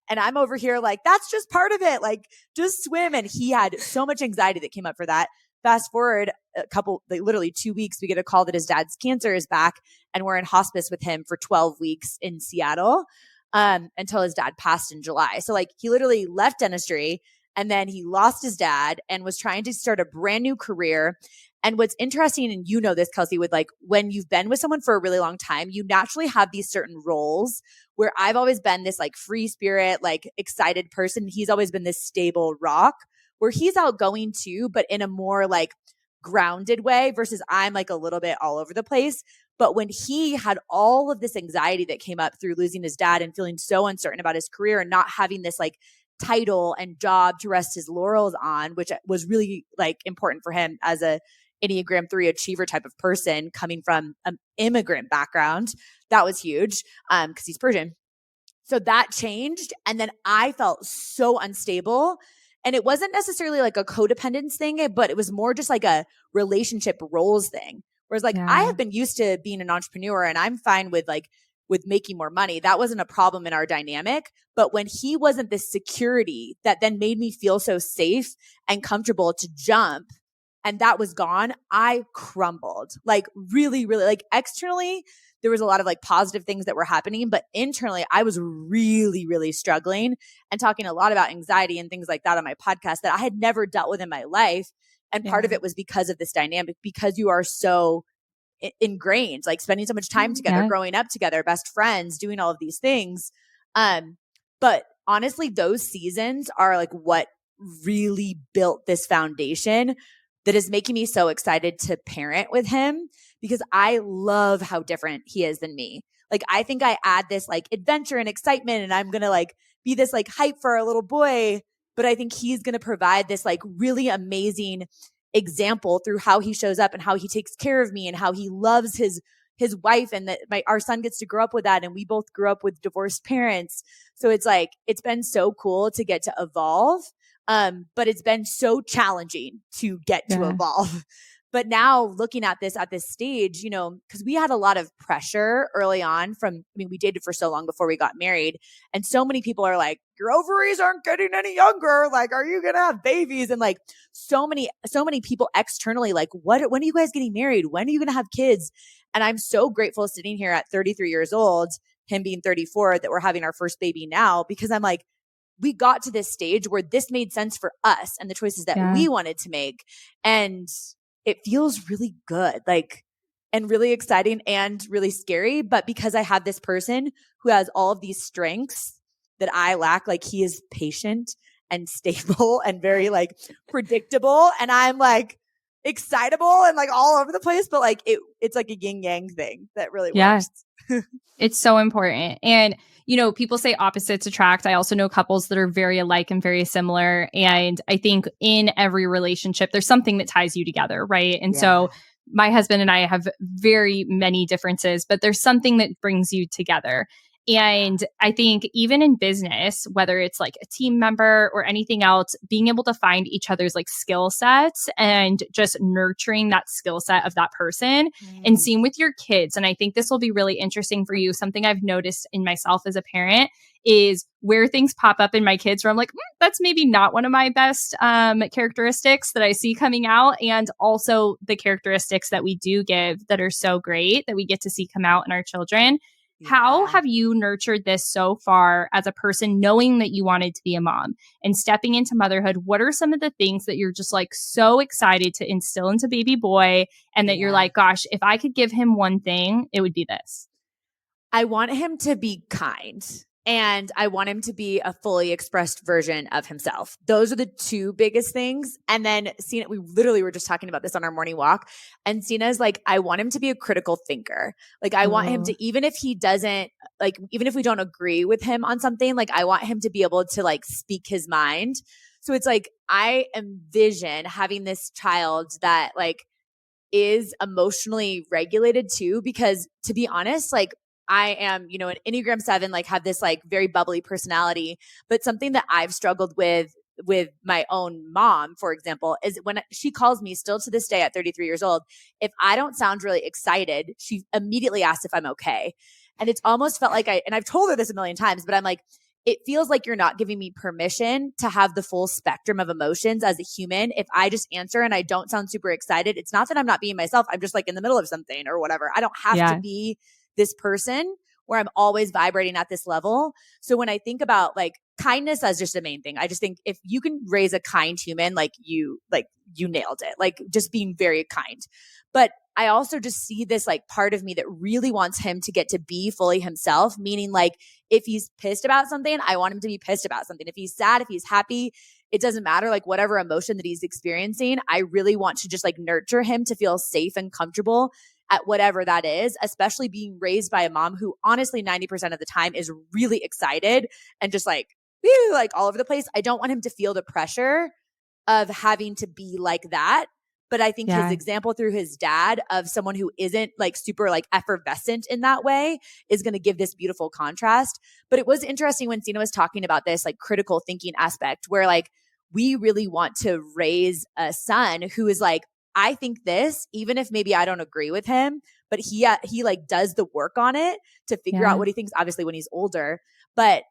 And I'm over here like, that's just part of it. Like, just swim. And he had so much anxiety that came up for that. Fast forward a couple, like literally 2 weeks, we get a call that his dad's cancer is back, and we're in hospice with him for 12 weeks in Seattle, until his dad passed in July. So like, he literally left dentistry, and then he lost his dad and was trying to start a brand new career. And what's interesting, and you know this, Kelsey, with like when you've been with someone for a really long time, you naturally have these certain roles where I've always been this like free spirit, like excited person. He's always been this stable rock where he's outgoing too, but in a more like grounded way, versus I'm like a little bit all over the place. But when he had all of this anxiety that came up through losing his dad and feeling so uncertain about his career and not having this like title and job to rest his laurels on, which was really like important for him as a Enneagram 3 achiever type of person coming from an immigrant background. That was huge because he's Persian. So that changed. And then I felt so unstable. And it wasn't necessarily like a codependence thing, but it was more just like a relationship roles thing. Whereas like I have been used to being an entrepreneur, and I'm fine with like with making more money. That wasn't a problem in our dynamic. But when he wasn't this security that then made me feel so safe and comfortable to jump, and that was gone, I crumbled. Like really, really, like externally, there was a lot of like positive things that were happening, but internally I was really, really struggling and talking a lot about anxiety and things like that on my podcast that I had never dealt with in my life. And part of it was because of this dynamic, because you are so ingrained, like spending so much time together, growing up together, best friends, doing all of these things. But honestly, those seasons are like what really built this foundation that is making me so excited to parent with him, because I love how different he is than me. Like, I think I add this like adventure and excitement, and I'm going to like be this like hype for our little boy. But I think he's going to provide this like really amazing example through how he shows up and how he takes care of me and how he loves his wife, and that our son gets to grow up with that. And we both grew up with divorced parents. So it's like, it's been so cool to get to evolve. But it's been so challenging to get to evolve. But now looking at this stage, you know, because we had a lot of pressure early on we dated for so long before we got married. And so many people are like, your ovaries aren't getting any younger. Like, are you going to have babies? And like so many people externally, like, when are you guys getting married? When are you going to have kids? And I'm so grateful sitting here at 33 years old, him being 34, that we're having our first baby now, because I'm like, we got to this stage where this made sense for us and the choices that we wanted to make. And it feels really good, like, and really exciting and really scary. But because I have this person who has all of these strengths that I lack, like he is patient and stable and very like predictable. And I'm like excitable and like all over the place, but like it's like a yin yang thing that really works. It's so important. And, you know, people say opposites attract. I also know couples that are very alike and very similar. And I think in every relationship, there's something that ties you together, right? And so my husband and I have very many differences, but there's something that brings you together. And I think even in business, whether it's like a team member or anything else, being able to find each other's like skill sets and just nurturing that skill set of that person and seeing with your kids. And I think this will be really interesting for you. Something I've noticed in myself as a parent is where things pop up in my kids where I'm like, that's maybe not one of my best characteristics that I see coming out. And also the characteristics that we do give that are so great that we get to see come out in our children. How have you nurtured this so far as a person, knowing that you wanted to be a mom and stepping into motherhood? What are some of the things that you're just like so excited to instill into baby boy and that you're like, gosh, if I could give him one thing, it would be this? I want him to be kind. And I want him to be a fully expressed version of himself. Those are the two biggest things. And then Sina, we literally were just talking about this on our morning walk. And Sina's like, I want him to be a critical thinker. Like, I want him to, even if he doesn't, like, even if we don't agree with him on something, like, I want him to be able to like speak his mind. So it's like, I envision having this child that like is emotionally regulated too, because to be honest, like, I am, an Enneagram 7, like have this like very bubbly personality, but something that I've struggled with my own mom, for example, is when she calls me still to this day at 33 years old, if I don't sound really excited, she immediately asks if I'm okay. And it's almost felt like and I've told her this a million times, but I'm like, it feels like you're not giving me permission to have the full spectrum of emotions as a human. If I just answer and I don't sound super excited, it's not that I'm not being myself. I'm just like in the middle of something or whatever. I don't have to be this person where I'm always vibrating at this level. So when I think about like kindness as just the main thing, I just think if you can raise a kind human, like you nailed it, like just being very kind. But I also just see this like part of me that really wants him to get to be fully himself, meaning like if he's pissed about something, I want him to be pissed about something. If he's sad, if he's happy, it doesn't matter, like whatever emotion that he's experiencing, I really want to just like nurture him to feel safe and comfortable at whatever that is, especially being raised by a mom who honestly 90% of the time is really excited and just like, woo, like all over the place. I don't want him to feel the pressure of having to be like that. But I think his example through his dad of someone who isn't like super like effervescent in that way is going to give this beautiful contrast. But it was interesting when Sina was talking about this like critical thinking aspect where like we really want to raise a son who is like, I think this, even if maybe I don't agree with him, but he like does the work on it to figure out what he thinks, obviously when he's older. But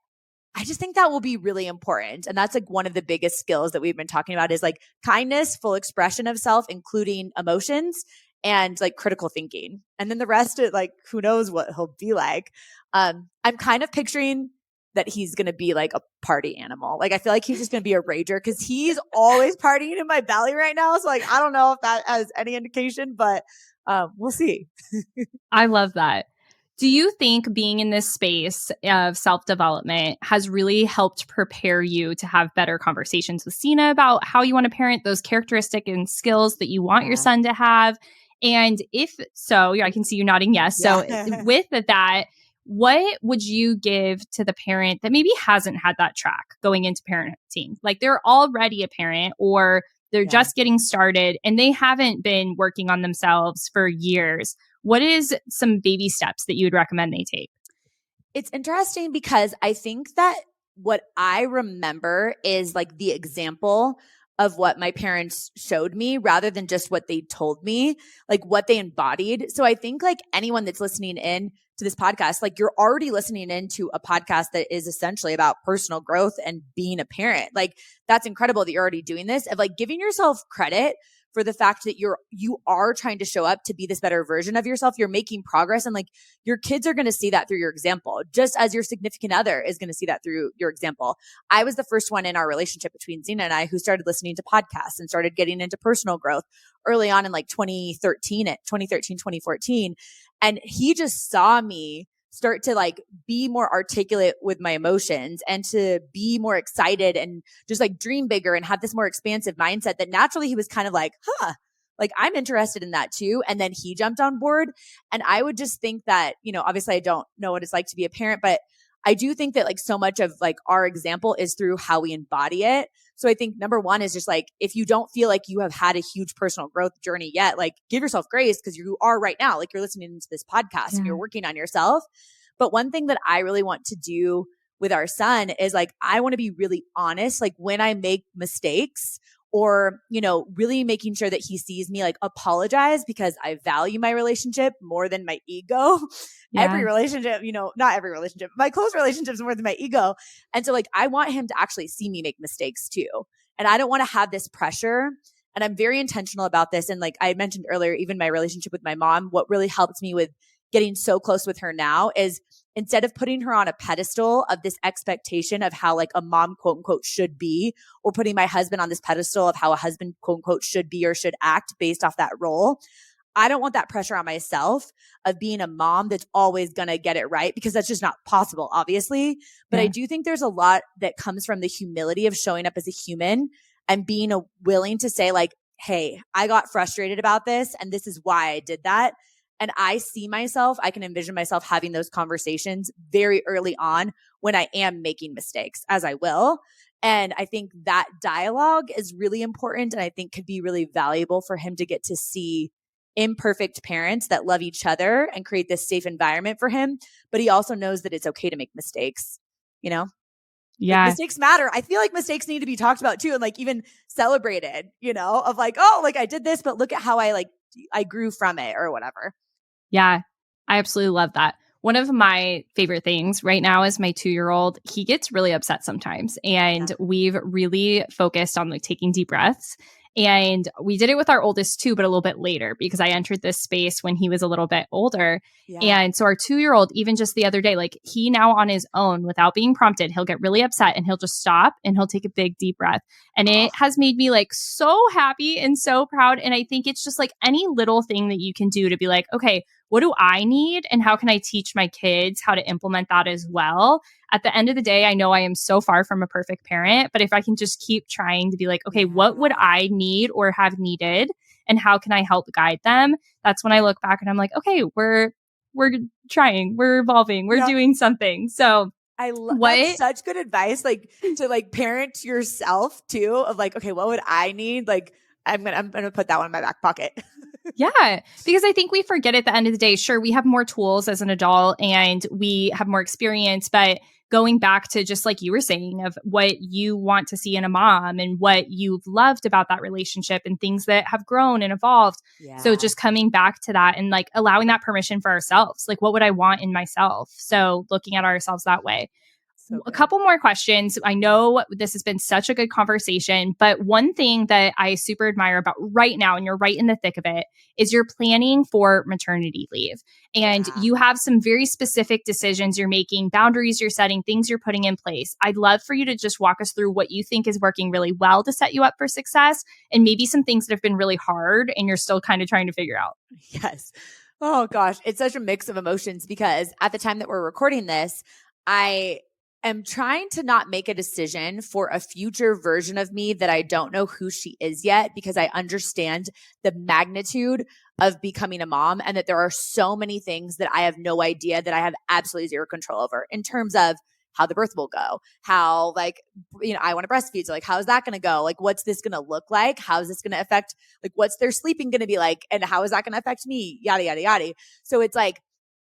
I just think that will be really important. And that's like one of the biggest skills that we've been talking about is like kindness, full expression of self, including emotions and like critical thinking. And then the rest of like, who knows what he'll be like. I'm kind of picturing that he's going to be like a party animal. Like, I feel like he's just going to be a rager because he's always partying in my belly right now. So like, I don't know if that has any indication, but we'll see. I love that. Do you think being in this space of self-development has really helped prepare you to have better conversations with Sina about how you want to parent, those characteristics and skills that you want your son to have? And if so, I can see you nodding yes. So with that, what would you give to the parent that maybe hasn't had that track going into parenting? Like they're already a parent or they're just getting started and they haven't been working on themselves for years. What is some baby steps that you would recommend they take? It's interesting because I think that what I remember is like the example of what my parents showed me rather than just what they told me, like what they embodied. So I think like anyone that's listening in to this podcast, like you're already listening into a podcast that is essentially about personal growth and being a parent. Like that's incredible that you're already doing this, of like giving yourself credit for the fact that you are trying to show up to be this better version of yourself. You're making progress and like your kids are going to see that through your example, just as your significant other is going to see that through your example. I was the first one in our relationship between Zena and I who started listening to podcasts and started getting into personal growth early on in like 2013, 2014. And he just saw me start to like be more articulate with my emotions and to be more excited and just like dream bigger and have this more expansive mindset that naturally he was kind of like, like I'm interested in that too. And then he jumped on board. And I would just think that, obviously I don't know what it's like to be a parent, but I do think that like so much of like our example is through how we embody it. So I think number one is just like, if you don't feel like you have had a huge personal growth journey yet, like give yourself grace because you are right now, like you're listening to this podcast and you're working on yourself. But one thing that I really want to do with our son is like, I want to be really honest, like when I make mistakes or, really making sure that he sees me like apologize because I value my relationship more than my ego. Every Yeah. relationship, not every relationship, my close relationships more than my ego. And so like, I want him to actually see me make mistakes too. And I don't want to have this pressure. And I'm very intentional about this. And like I mentioned earlier, even my relationship with my mom, what really helped me with getting so close with her now is instead of putting her on a pedestal of this expectation of how like a mom, quote unquote, should be, or putting my husband on this pedestal of how a husband, quote unquote, should be or should act based off that role. I don't want that pressure on myself of being a mom that's always going to get it right, because that's just not possible, obviously. But I do think there's a lot that comes from the humility of showing up as a human and being willing to say like, hey, I got frustrated about this and this is why I did that. And I can envision myself having those conversations very early on when I am making mistakes, as I will. And I think that dialogue is really important, and I think could be really valuable for him to get to see imperfect parents that love each other and create this safe environment for him. But he also knows that it's okay to make mistakes, Like mistakes matter. I feel like mistakes need to be talked about too, and like even celebrated, of like, oh, like I did this, but look at how I grew from it or whatever. Yeah, I absolutely love that. One of my favorite things right now is my 2-year-old. He gets really upset sometimes. And we've really focused on like taking deep breaths. And we did it with our oldest too, but a little bit later because I entered this space when he was a little bit older. Yeah. And so our 2-year-old, even just the other day, like he now on his own without being prompted, he'll get really upset and he'll just stop and he'll take a big deep breath. And it has made me like so happy and so proud. And I think it's just like any little thing that you can do to be like, okay, what do I need? And how can I teach my kids how to implement that as well? At the end of the day, I know I am so far from a perfect parent, but if I can just keep trying to be like, okay, what would I need or have needed? And how can I help guide them? That's when I look back and I'm like, okay, we're trying, we're evolving, we're doing something. So I love that's such good advice, like to like parent yourself too, of like, okay, what would I need? Like, I'm gonna put that one in my back pocket. Yeah, because I think we forget at the end of the day, sure, we have more tools as an adult and we have more experience, but going back to just like you were saying of what you want to see in a mom and what you've loved about that relationship and things that have grown and evolved. Yeah. So just coming back to that and like allowing that permission for ourselves, like what would I want in myself? So looking at ourselves that way. So a couple more questions. I know this has been such a good conversation, but one thing that I super admire about right now, and you're right in the thick of it, is you're planning for maternity leave. And you have some very specific decisions you're making, boundaries you're setting, things you're putting in place. I'd love for you to just walk us through what you think is working really well to set you up for success, and maybe some things that have been really hard and you're still kind of trying to figure out. Yes. Oh gosh, it's such a mix of emotions because at the time that we're recording this, I am trying to not make a decision for a future version of me that I don't know who she is yet, because I understand the magnitude of becoming a mom and that there are so many things that I have no idea, that I have absolutely zero control over in terms of how the birth will go, how like, I want to breastfeed. So like, how is that going to go? Like, what's this going to look like? How is this going to affect, like, what's their sleeping going to be like? And how is that going to affect me? Yada, yada, yada. So it's like,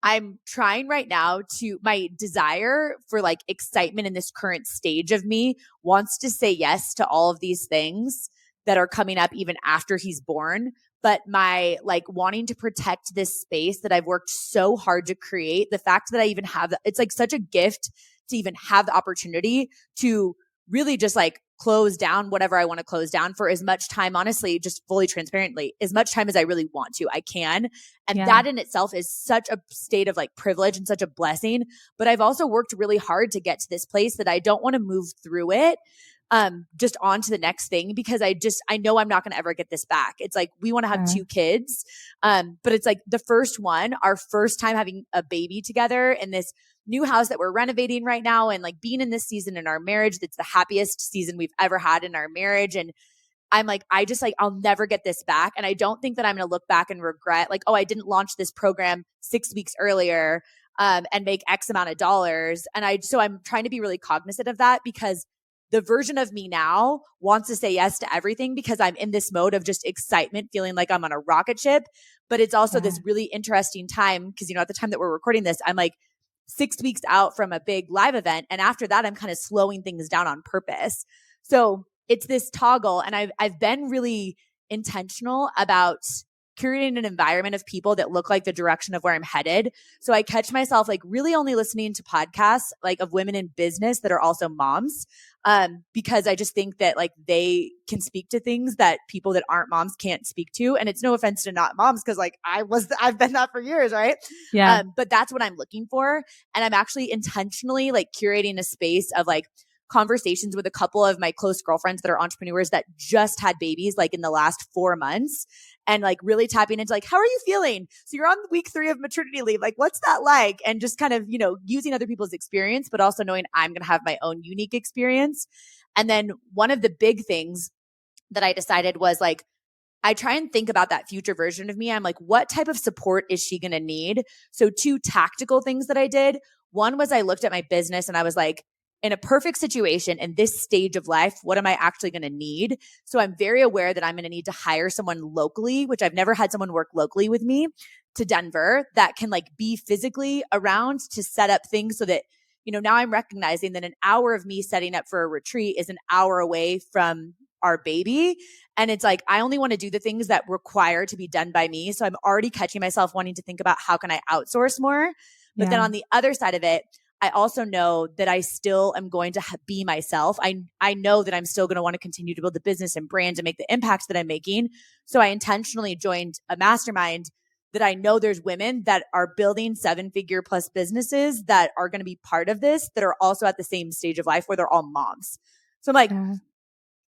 I'm trying right now to, my desire for like excitement in this current stage of me wants to say yes to all of these things that are coming up even after he's born. But my like wanting to protect this space that I've worked so hard to create, the fact that I even have, it's like such a gift to even have the opportunity to really just like close down whatever I want to close down for as much time, honestly, just fully transparently, as much time as I really want to, I can. And that in itself is such a state of like privilege and such a blessing. But I've also worked really hard to get to this place that I don't want to move through it just on to the next thing, because I know I'm not going to ever get this back. It's like, we want to have 2 kids. But it's like the first one, our first time having a baby together in this new house that we're renovating right now, and like being in this season in our marriage, that's the happiest season we've ever had in our marriage. And I'm like, I'll never get this back. And I don't think that I'm going to look back and regret like, oh, I didn't launch this program 6 weeks earlier and make X amount of dollars. And so I'm trying to be really cognizant of that, because the version of me now wants to say yes to everything, because I'm in this mode of just excitement, feeling like I'm on a rocket ship. But it's also this really interesting time, because, at the time that we're recording this, I'm like 6 weeks out from a big live event. And after that, I'm kind of slowing things down on purpose. So it's this toggle. And I've been really intentional about curating an environment of people that look like the direction of where I'm headed. So I catch myself like really only listening to podcasts like of women in business that are also moms, because I just think that like they can speak to things that people that aren't moms can't speak to. And it's no offense to not moms, because like I've been that for years, right? Yeah. But that's what I'm looking for. And I'm actually intentionally like curating a space of like conversations with a couple of my close girlfriends that are entrepreneurs that just had babies like in the last 4 months, and like really tapping into like, how are you feeling? So you're on week 3 of maternity leave. Like, what's that like? And just kind of, using other people's experience, but also knowing I'm going to have my own unique experience. And then one of the big things that I decided was like, I try and think about that future version of me. I'm like, what type of support is she going to need? So 2 tactical things that I did. One was I looked at my business and I was like, in a perfect situation in this stage of life, what am I actually going to need? So I'm very aware that I'm going to need to hire someone locally, which I've never had someone work locally with me, to Denver that can like be physically around to set up things so that, now I'm recognizing that an hour of me setting up for a retreat is an hour away from our baby. And it's like, I only want to do the things that require to be done by me. So I'm already catching myself wanting to think about how can I outsource more? But then on the other side of it, I also know that I still am going to be myself. I know that I'm still going to want to continue to build the business and brand and make the impacts that I'm making. So I intentionally joined a mastermind that I know there's women that are building 7-figure plus businesses that are going to be part of this, that are also at the same stage of life where they're all moms. So I'm like,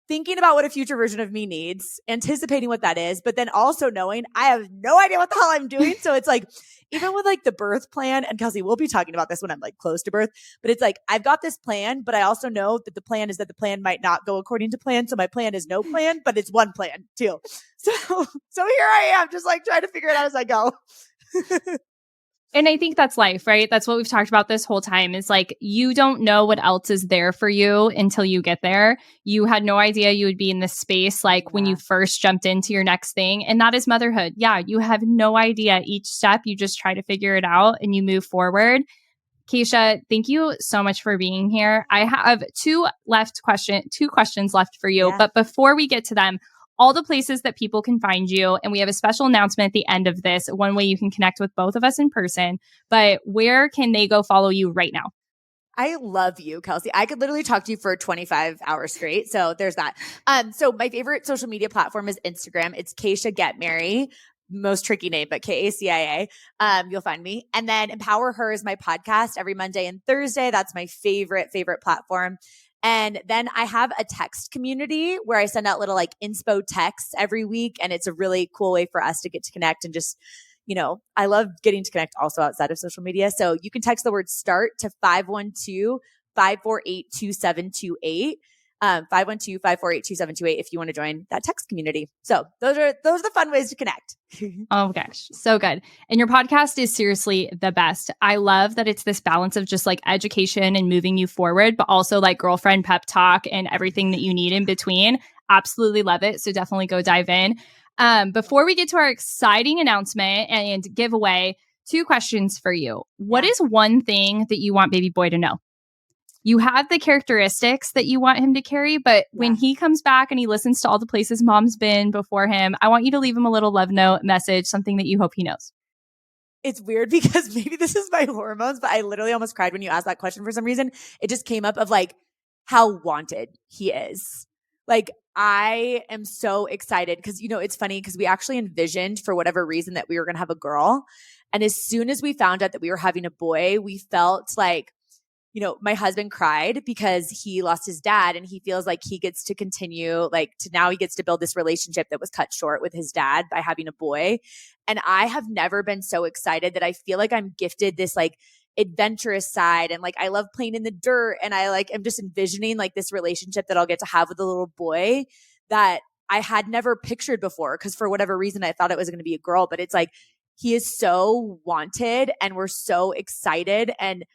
thinking about what a future version of me needs, anticipating what that is, but then also knowing I have no idea what the hell I'm doing. So it's like, even with like the birth plan, and Kelsey, we'll be talking about this when I'm like close to birth, but it's like, I've got this plan, but I also know that the plan is that the plan might not go according to plan. So my plan is no plan, but it's one plan too. So here I am, just like trying to figure it out as I go. And I think that's life, right? That's what we've talked about this whole time is like, you don't know what else is there for you until you get there. You had no idea you would be in this space like when you first jumped into your next thing. And that is motherhood. Yeah, you have no idea each step. You just try to figure it out and you move forward. Kacia, thank you so much for being here. I have two questions left for you. Yeah. But before we get to them, all the places that people can find you. And we have a special announcement at the end of this. One way you can connect with both of us in person, but where can they go follow you right now? I love you, Kelsey. I could literally talk to you for 25 hours straight. So there's that. So my favorite social media platform is Instagram. It's Kacia Ghetmiri. Most tricky name, but Kacia. You'll find me. And then Empower Her is my podcast every Monday and Thursday. That's my favorite platform. And then I have a text community where I send out little like inspo texts every week. And it's a really cool way for us to get to connect and just, I love getting to connect also outside of social media. So you can text the word START to 512-548-2728. 512-548-2728 if you want to join that text community. So those are the fun ways to connect. Oh gosh, so good. And your podcast is seriously the best. I love that it's this balance of just like education and moving you forward, but also like girlfriend pep talk and everything that you need in between. Absolutely love it. So definitely go dive in. Before we get to our exciting announcement and giveaway, 2 questions for you. What is one thing that you want baby boy to know? You have the characteristics that you want him to carry, but when he comes back and he listens to all the places mom's been before him, I want you to leave him a little love note message, something that you hope he knows. It's weird because maybe this is my hormones, but I literally almost cried when you asked that question for some reason. It just came up of like how wanted he is. Like, I am so excited because, it's funny because we actually envisioned for whatever reason that we were going to have a girl. And as soon as we found out that we were having a boy, we felt like, my husband cried because he lost his dad and he feels like he gets to continue, now he gets to build this relationship that was cut short with his dad by having a boy. And I have never been so excited that I feel like I'm gifted this like adventurous side. And like, I love playing in the dirt. And I like, am just envisioning like this relationship that I'll get to have with a little boy that I had never pictured before. Cause for whatever reason, I thought it was going to be a girl, but it's like, he is so wanted and we're so excited and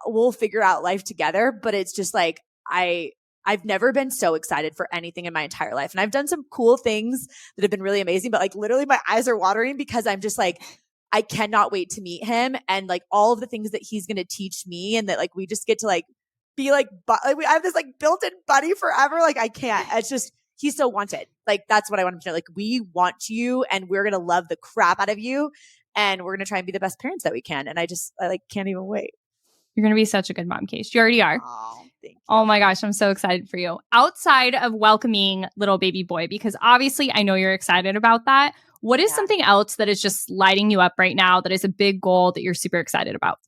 we'll figure out life together, but it's just like, I've never been so excited for anything in my entire life. And I've done some cool things that have been really amazing, but like literally my eyes are watering because I'm just like, I cannot wait to meet him and like all of the things that he's going to teach me, and that like we just get to like be like, I have this like built-in buddy forever. Like I can't, it's just, he's so wanted. Like that's what I want him to know. Like we want you and we're going to love the crap out of you and we're going to try and be the best parents that we can. And I like can't even wait. You're going to be such a good mom, Case. You already are. Oh, thank you. Oh my gosh, I'm so excited for you. Outside of welcoming little baby boy, because obviously I know you're excited about that. What is something else that is just lighting you up right now that is a big goal that you're super excited about?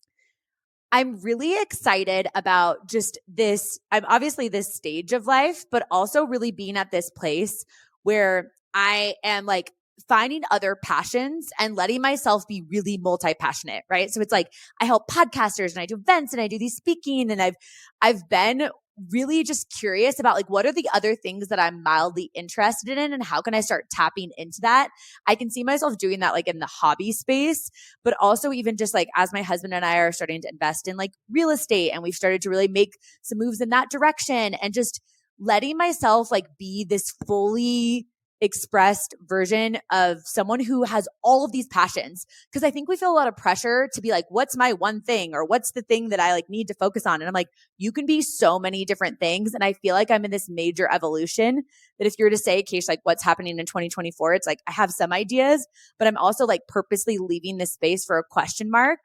I'm really excited about just this. I'm obviously this stage of life, but also really being at this place where I am like finding other passions and letting myself be really multi-passionate, right? So it's like I help podcasters and I do events and I do these speaking, and I've been really just curious about like what are the other things that I'm mildly interested in and how can I start tapping into that? I can see myself doing that like in the hobby space, but also even just like as my husband and I are starting to invest in like real estate and we've started to really make some moves in that direction, and just letting myself like be this fully expressed version of someone who has all of these passions. Cause I think we feel a lot of pressure to be like, what's my one thing or what's the thing that I like need to focus on? And I'm like, you can be so many different things. And I feel like I'm in this major evolution that if you were to say, Keish, like what's happening in 2024, it's like, I have some ideas, but I'm also like purposely leaving this space for a question mark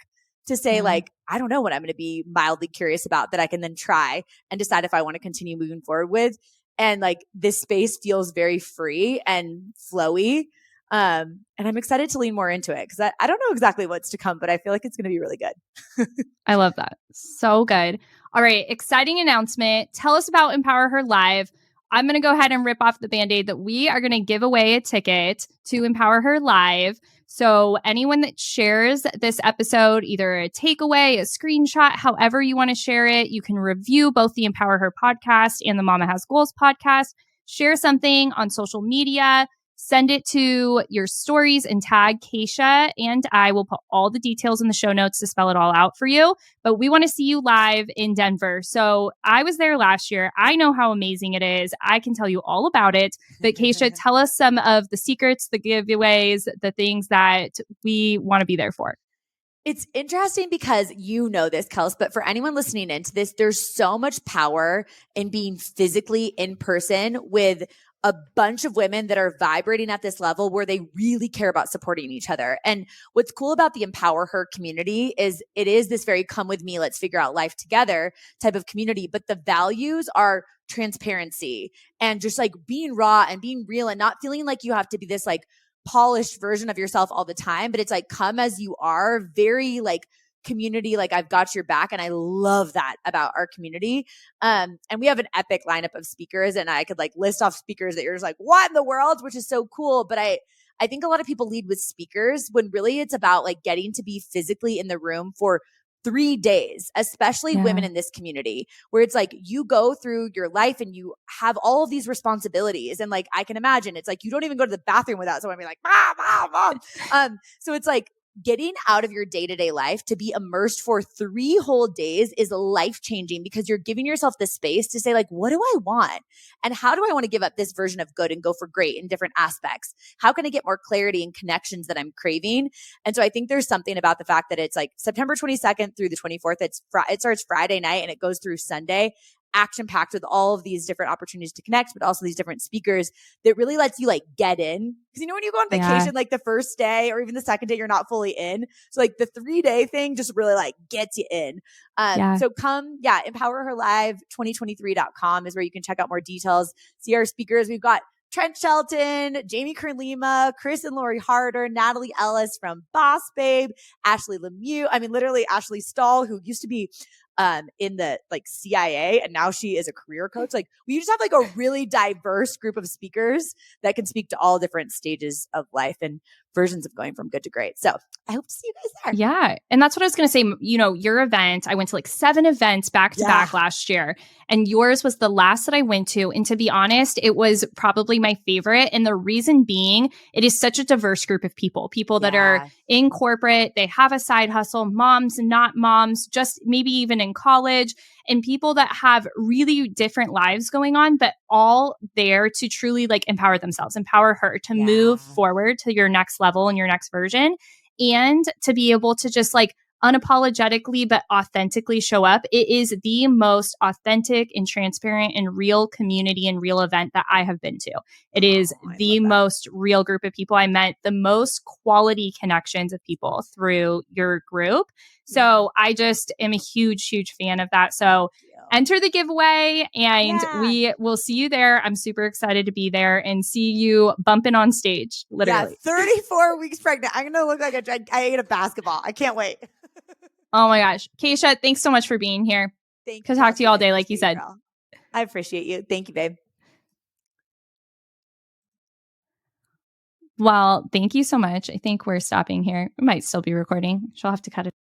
to say like, I don't know what I'm going to be mildly curious about that I can then try and decide if I want to continue moving forward with. And like this space feels very free and flowy. And I'm excited to lean more into it because I don't know exactly what's to come, but I feel like it's going to be really good. I love that. So good. All right. Exciting announcement. Tell us about Empower Her Live. I'm going to go ahead and rip off the Band-Aid that we are going to give away a ticket to Empower Her Live. So anyone that shares this episode, either a takeaway, a screenshot, however you want to share it, you can review both the Empower Her podcast and the Mama Has Goals podcast. Share something on social media. Send it to your stories and tag Kacia, and I will put all the details in the show notes to spell it all out for you. But we want to see you live in Denver. So I was there last year. I know how amazing it is. I can tell you all about it. But Kacia, tell us some of the secrets, the giveaways, the things that we want to be there for. It's interesting because you know this, Kels, but for anyone listening into this, there's so much power in being physically in person with a bunch of women that are vibrating at this level where they really care about supporting each other. And what's cool about the Empower Her community is it is this very come with me, let's figure out life together type of community. But the values are transparency and just like being raw and being real and not feeling like you have to be this like polished version of yourself all the time, but it's like come as you are, very like community, like I've got your back. And I love that about our community. And we have an epic lineup of speakers, and I could like list off speakers that you're just like, what in the world, which is so cool. But I think a lot of people lead with speakers when really it's about like getting to be physically in the room for 3 days, especially women in this community, where it's like you go through your life and you have all of these responsibilities. And like, I can imagine it's like, you don't even go to the bathroom without someone being like, mom. So it's like getting out of your day-to-day life to be immersed for 3 whole days is life-changing because you're giving yourself the space to say like, what do I want? And how do I want to give up this version of good and go for great in different aspects? How can I get more clarity and connections that I'm craving? And so I think there's something about the fact that it's like September 22nd through the 24th. It starts Friday night and it goes through Sunday, action-packed with all of these different opportunities to connect, but also these different speakers that really lets you like get in. Because you know, when you go on vacation, like the first day or even the second day, you're not fully in. So like the 3-day thing just really like gets you in. So come, empowerherlive2023.com is where you can check out more details, see our speakers. We've got Trent Shelton, Jamie Kern-Lima, Chris and Lori Harder, Natalie Ellis from Boss Babe, Ashley Lemieux. I mean, literally Ashley Stahl, who used to be in the like CIA and now she is a career coach. Like we just have like a really diverse group of speakers that can speak to all different stages of life and versions of going from good to great. So I hope to see you guys there. Yeah. And that's what I was going to say. You know, your event, I went to like 7 events back to back last year, and yours was the last that I went to. And to be honest, it was probably my favorite. And the reason being, it is such a diverse group of people that are in corporate, they have a side hustle, moms and not moms, just maybe even in college, and people that have really different lives going on, but all there to truly like empower themselves, empower her to move forward to your next level and your next version. and to be able to just like unapologetically but authentically show up. It is the most authentic and transparent and real community and real event that I have been to. It is the most real group of people. I met the most quality connections of people through your group. So I just am a huge, huge fan of that. So enter the giveaway and we will see you there. I'm super excited to be there and see you bumping on stage, literally. Yeah, 34 weeks pregnant. I'm going to look like I ate a basketball. I can't wait. Oh my gosh. Kacia, thanks so much for being here. Thank you. Could talk to you all day, like you said. Girl. I appreciate you. Thank you, babe. Well, thank you so much. I think we're stopping here. We might still be recording. She'll have to cut it.